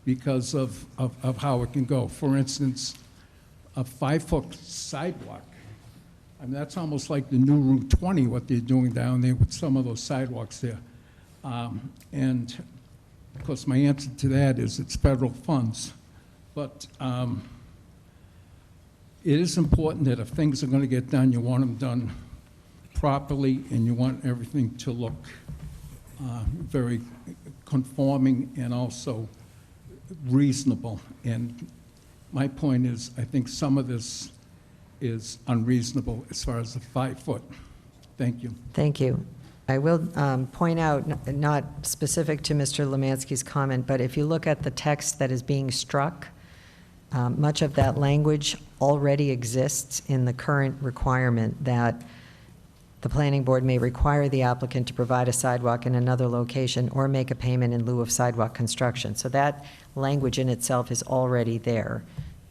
because of how it can go. For instance, a 5-foot sidewalk. I mean, that's almost like the new Route 20, what they're doing down there with some of those sidewalks there. And of course, my answer to that is it's federal funds. But it is important that if things are going to get done, you want them done properly, and you want everything to look very conforming and also reasonable. And my point is, I think some of this is unreasonable as far as the 5-foot. Thank you. Thank you. I will point out, not specific to Mr. Lemansky's comment, but if you look at the text that is being struck, much of that language already exists in the current requirement that the planning board may require the applicant to provide a sidewalk in another location or make a payment in lieu of sidewalk construction. So that language in itself is already there.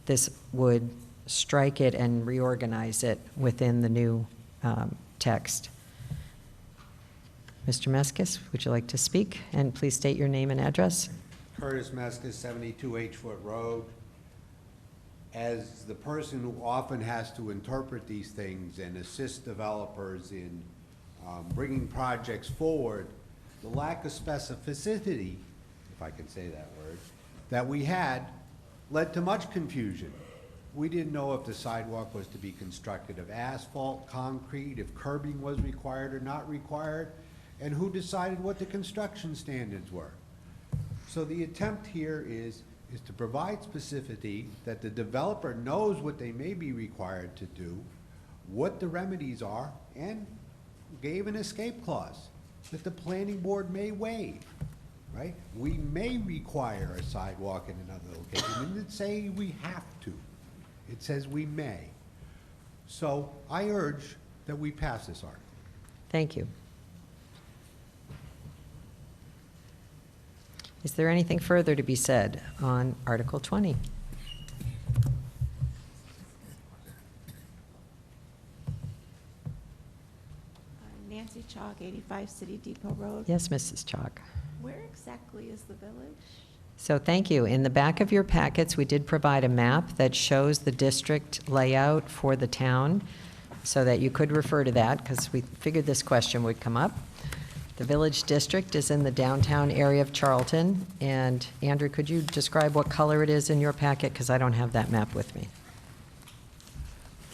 This would strike it and reorganize it within the new text. Mr. Meskis, would you like to speak? And please state your name and address. Curtis Meskis, 72 H-Foot Road. As the person who often has to interpret these things and assist developers in bringing projects forward, the lack of specificity, if I can say that word, that we had led to much confusion. We didn't know if the sidewalk was to be constructed of asphalt, concrete, if curbing was required or not required, and who decided what the construction standards were. So the attempt here is to provide specificity that the developer knows what they may be required to do, what the remedies are, and gave an escape clause that the planning board may waive, right? We may require a sidewalk in another location. It didn't say we have to. It says we may. So I urge that we pass this article. Thank you. Is there anything further to be said on Article 20? Nancy Chalk, 85 City Depot Road. Yes, Mrs. Chalk. Where exactly is the village? So thank you. In the back of your packets, we did provide a map that shows the district layout for the town so that you could refer to that because we figured this question would come up. The village district is in the downtown area of Charlton. And Andrew, could you describe what color it is in your packet? Because I don't have that map with me.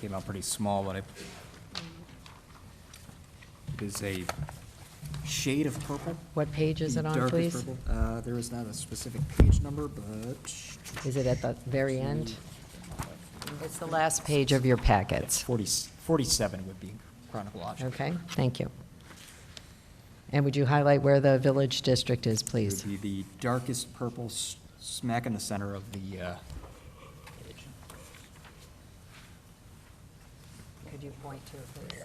Came out pretty small, but it is a shade of purple. What page is it on, Darker please? purple. There is not a specific page number, but Is it at the very end? It's the last page of your packets. 47 would be chronological. Okay, thank you. And would you highlight where the village district is, please? It would be the darkest purple smack in the center of the page. Could you point to it, please?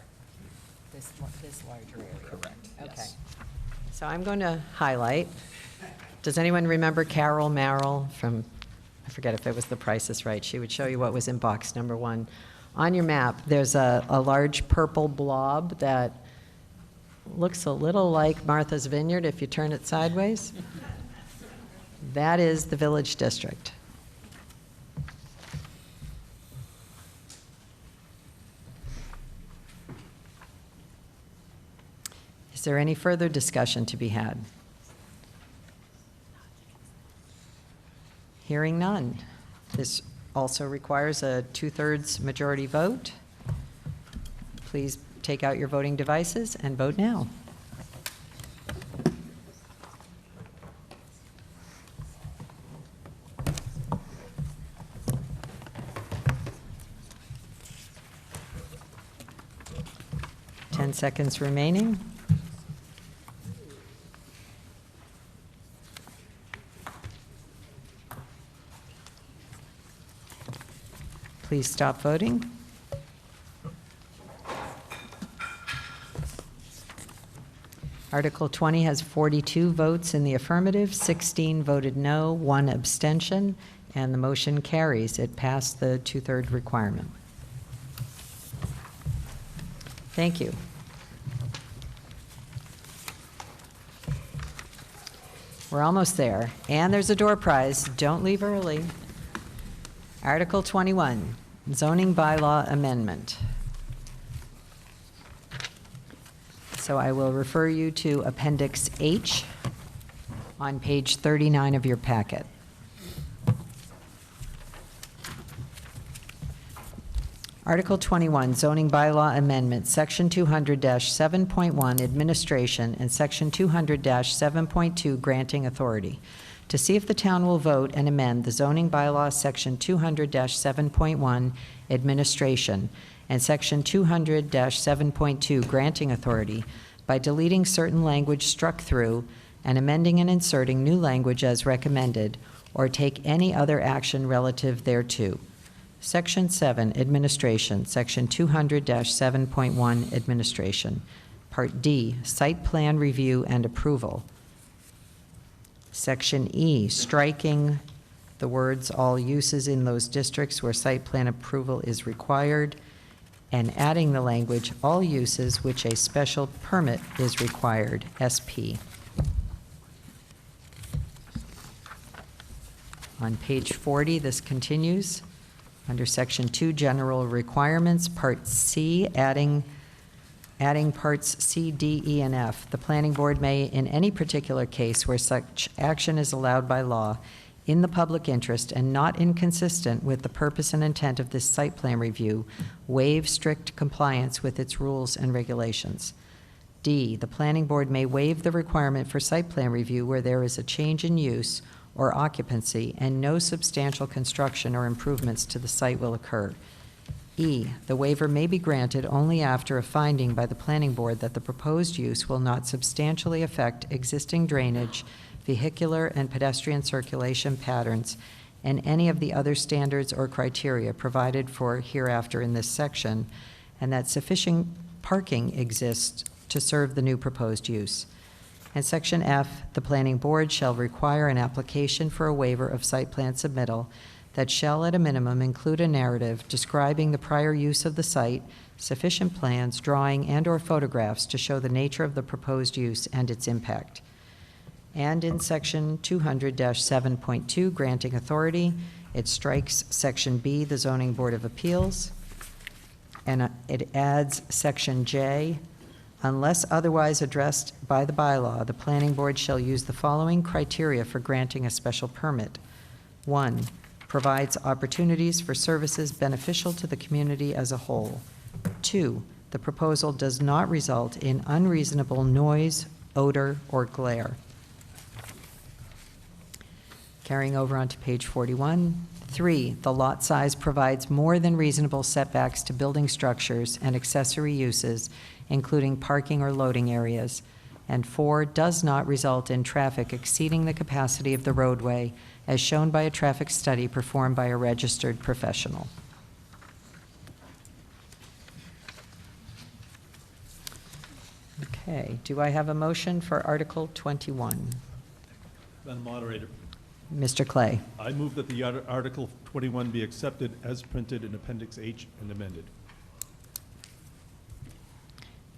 This larger area? Correct, Okay. yes. So I'm going to highlight. Does anyone remember Carol Merrill from, I forget if it was The Price is Right. She would show you what was in box number 1. On your map, there's a large purple blob that looks a little like Martha's Vineyard if you turn it sideways. That is the Village District. Is there any further discussion to be had? Hearing none. This also requires a 2/3 majority vote. Please take out your voting devices and vote now. Ten seconds remaining. Please stop voting. Article 20 has 42 votes in the affirmative, 16 voted no, 1 abstention, and the motion carries. It passed the 2/3 requirement. Thank you. We're almost there. And there's a door prize. Don't leave early. Article 21, zoning bylaw amendment. So I will refer you to Appendix H on page 39 of your packet. Article 21, zoning bylaw amendment, Section 200-7.1, administration, and Section 200-7.2, granting authority. To see if the town will vote and amend the zoning bylaw, Section 200-7.1, administration, and Section 200-7.2, granting authority, by deleting certain language struck through and amending and inserting new language as recommended, or take any other action relative thereto. Section 7, administration, Section 200-7.1, administration. Part D, site plan review and approval. Section E, striking the words "all uses in those districts where site plan approval is required," and adding the language "all uses which a special permit is required," SP. On page 40, this continues. Under Section 2, general requirements, Part C, adding parts C, D, E, and F. The planning board may, in any particular case where such action is allowed by law, in the public interest and not inconsistent with the purpose and intent of this site plan review, waive strict compliance with its rules and regulations. D, the planning board may waive the requirement for site plan review where there is a change in use or occupancy and no substantial construction or improvements to the site will occur. E, the waiver may be granted only after a finding by the planning board that the proposed use will not substantially affect existing drainage, vehicular and pedestrian circulation patterns, and any of the other standards or criteria provided for hereafter in this section, and that sufficient parking exists to serve the new proposed use. And Section F, the planning board shall require an application for a waiver of site plan submittal that shall at a minimum include a narrative describing the prior use of the site, sufficient plans, drawing, and/or photographs to show the nature of the proposed use and its impact. And in Section 200-7.2, granting authority, it strikes Section B, the Zoning Board of Appeals, and it adds Section J. Unless otherwise addressed by the bylaw, the planning board shall use the following criteria for granting a special permit. 1, provides opportunities for services beneficial to the community as a whole. 2, the proposal does not result in unreasonable noise, odor, or glare. Carrying over onto page 41. 3, the lot size provides more than reasonable setbacks to building structures and accessory uses, including parking or loading areas. And 4, does not result in traffic exceeding the capacity of the roadway, as shown by a traffic study performed by a registered professional. Okay, do I have a motion for Article 21? Madam Moderator. Mr. Clay. I move that the Article 21 be accepted as printed in Appendix H and amended.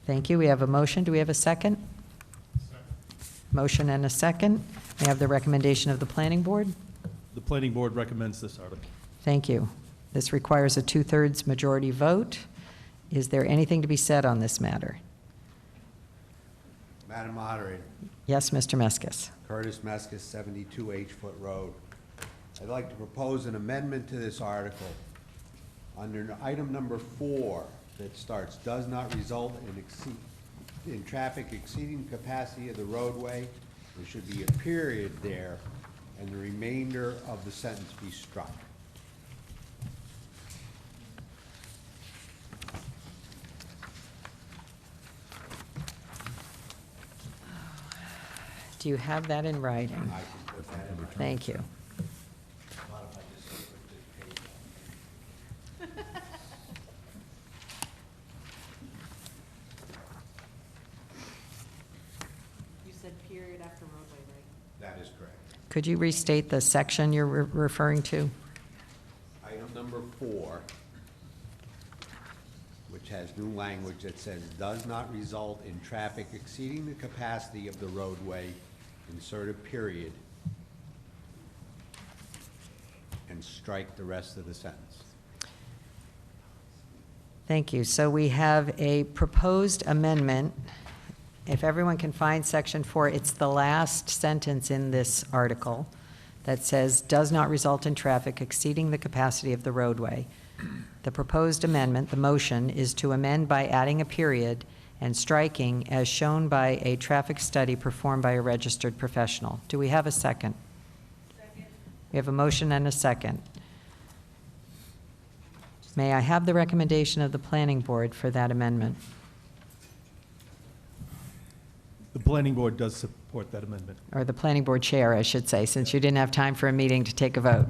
Thank you. We have a motion. Do we have a second? Motion and a second. We have the recommendation of the planning board. The planning board recommends this article. Thank you. This requires a two-thirds majority vote. Is there anything to be said on this matter? Madam Moderator, Yes, Mr. Meskis. Curtis Meskis, 72 H Foot Road. I'd like to propose an amendment to this article. Under item number 4, that starts, does not result in traffic exceeding capacity of the roadway. There should be a period there, and the remainder of the sentence be struck. Do you have that in writing? I can put that in writing. Thank you. Modify this so it just pays. You said period after roadway, right? That is correct. Could you restate the section you're referring to? Item number 4, which has new language that says, does not result in traffic exceeding the capacity of the roadway, insert a period, and strike the rest of the sentence. Thank you. So we have a proposed amendment. If everyone can find section 4, it's the last sentence in this article that says, does not result in traffic exceeding the capacity of the roadway. The proposed amendment, the motion, is to amend by adding a period and striking as shown by a traffic study performed by a registered professional. Do we have a second? Second. We have a motion and a second. May I have the recommendation of the planning board for that amendment? The planning board does support that amendment. Or the planning board chair, I should say, since you didn't have time for a meeting to take a vote.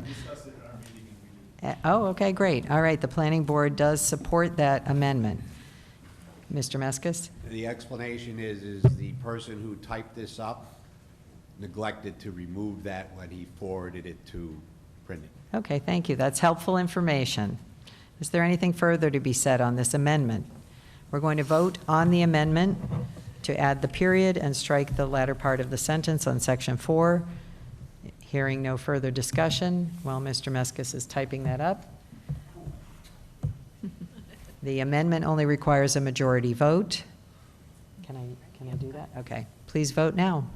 Oh, okay, great. All right, the planning board does support that amendment. Mr. Meskis? The explanation is the person who typed this up neglected to remove that when he forwarded it to printing. Okay, thank you. That's helpful information. Is there anything further to be said on this amendment? We're going to vote on the amendment to add the period and strike the latter part of the sentence on section 4. Hearing no further discussion, while Mr. Meskis is typing that up. The amendment only requires a majority vote. Can I do that? Okay. Please vote now.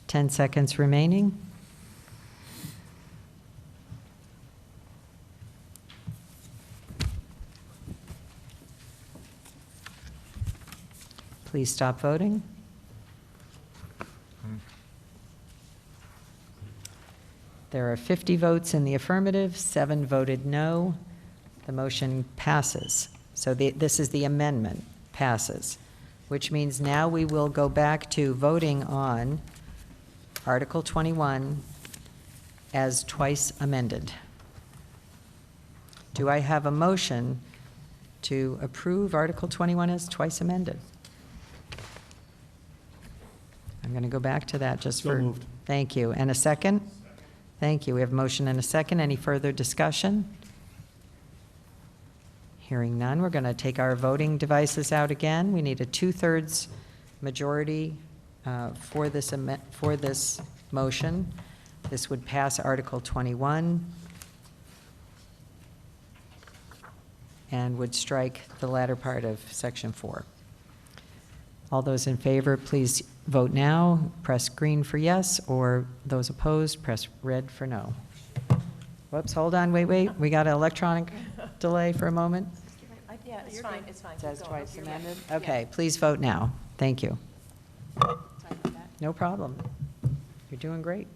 Ten seconds remaining. Please stop voting. There are 50 votes in the affirmative, 7 voted no. The motion passes. So this is the amendment, passes, which means now we will go back to voting on Article 21 as twice amended. Do I have a motion to approve Article 21 as twice amended? I'm going to go back to that just So for... moved. Thank you. And a second? Thank you. We have a motion and a second. Any further discussion? Hearing none, we're going to take our voting devices out again. We need a 2/3 majority for this motion. This would pass Article 21 and would strike the latter part of Section 4. All those in favor, please vote now. Press green for yes, or those opposed, press red for no. Whoops, hold on, wait. We got an electronic delay for a moment. Yeah, it's fine, it's fine. Says Keep going. twice You're amended? right. Okay, please vote now. Thank you. Sorry about that. No problem. You're doing great.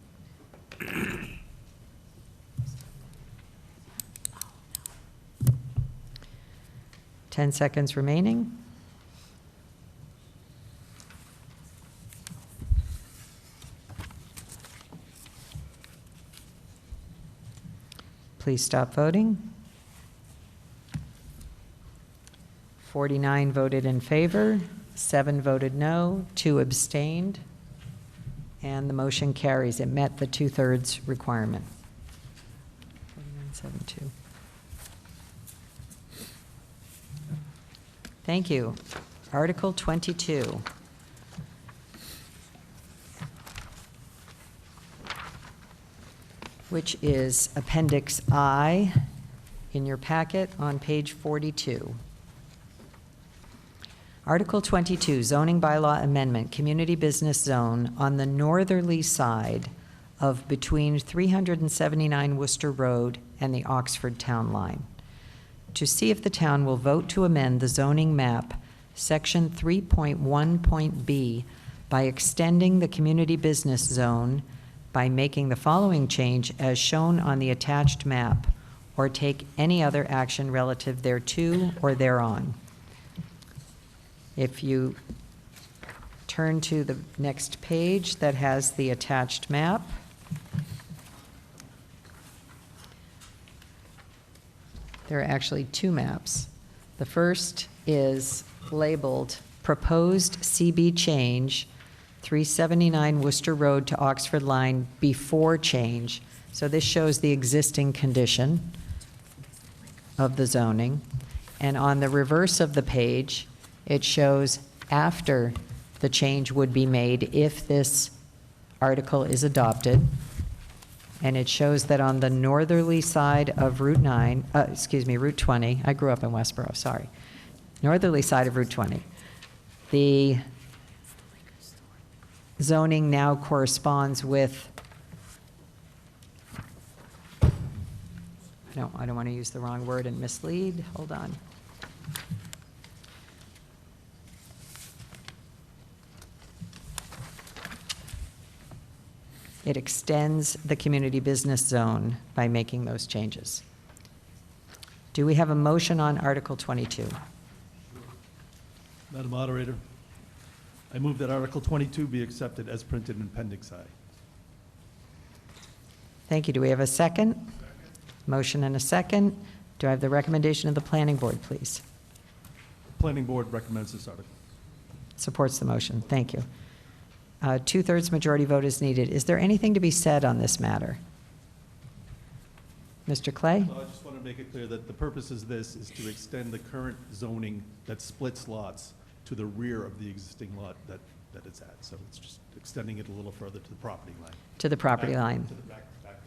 10 seconds remaining. Please stop voting. 49 voted in favor, 7 voted no, 2 abstained, and the motion carries. It met the two-thirds requirement. 4972. Thank you. Article 22. Which is Appendix I in your packet on page 42. Article 22, zoning bylaw amendment, community business zone on the northerly side of between 379 Worcester Road and the Oxford Town Line. To see if the town will vote to amend the zoning map, section 3.1.b, by extending the community business zone by making the following change as shown on the attached map, or take any other action relative thereto or thereon. If you turn to the next page that has the attached map, there are actually two maps. The first is labeled Proposed CB Change, 379 Worcester Road to Oxford Line before change. So this shows the existing condition of the zoning. And on the reverse of the page, it shows after the change would be made if this article is adopted. And it shows that on the northerly side of Route 20, I grew up in Westboro, sorry. Northerly side of Route 20. The zoning now corresponds with, I don't want to use the wrong word and mislead, hold on. It extends the community business zone by making those changes. Do we have a motion on Article 22? Madam Moderator, I move that Article 22 be accepted as printed in Appendix I. Thank you. Do we have a second? Motion and a second. Do I have the recommendation of the Planning Board, please? Planning Board recommends this article. Supports the motion. Thank you. Two-thirds majority vote is needed. Is there anything to be said on this matter? Mr. Clay? So I just want to make it clear that the purpose of this is to extend the current zoning that splits lots to the rear of the existing lot that it's at. So it's just extending it a little further to the property line. To the property line. To the back property.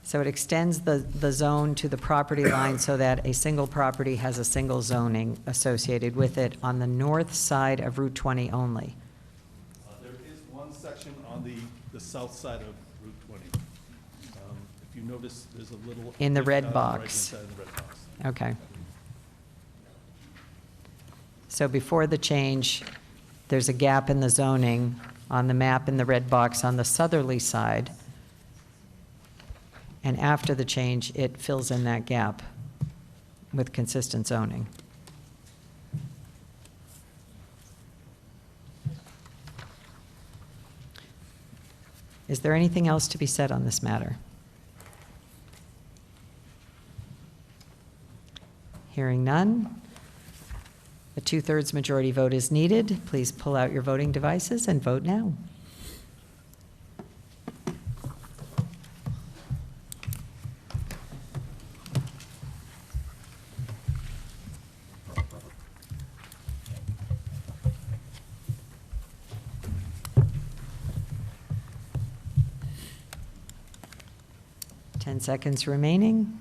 So it extends the zone to the property line so that a single property has a single zoning associated with it on the north side of Route 20 only. There is one section on the south side of Route 20. If you notice, there's a little. In the red right box. inside the red box. Okay. So before the change, there's a gap in the zoning on the map in the red box on the southerly side. And after the change, it fills in that gap with consistent zoning. Is there anything else to be said on this matter? Hearing none. A two-thirds majority vote is needed. Please pull out your voting devices and vote now. Ten seconds remaining.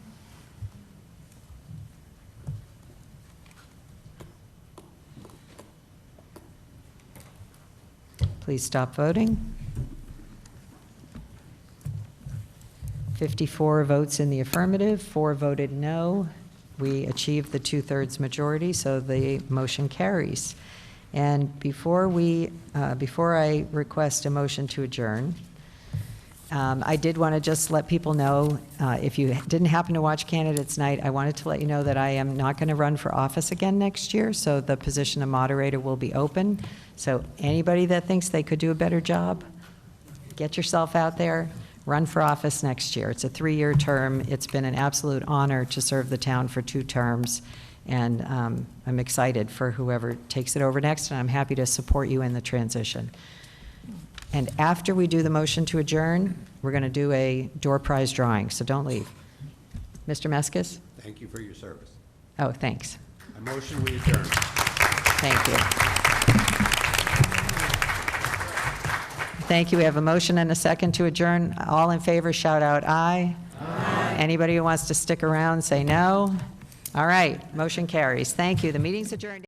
Please stop voting. 54 votes in the affirmative, 4 voted no. We achieved the two-thirds majority, so the motion carries. And before I request a motion to adjourn, I did want to just let people know, if you didn't happen to watch Candidates Night, I wanted to let you know that I am not going to run for office again next year, so the position of moderator will be open. So anybody that thinks they could do a better job, get yourself out there, run for office next year. It's a 3-year term. It's been an absolute honor to serve the town for 2 terms, And I'm excited for whoever takes it over next, and I'm happy to support you in the transition. And after we do the motion to adjourn, we're going to do a door prize drawing, so don't leave. Mr. Meskis? Thank you for your service. Oh, thanks. I motion we adjourn. Thank you. Thank you. We have a motion and a second to adjourn. All in favor, shout out aye. Aye. Anybody who wants to stick around, say no. All right, motion carries. Thank you. The meeting's adjourned.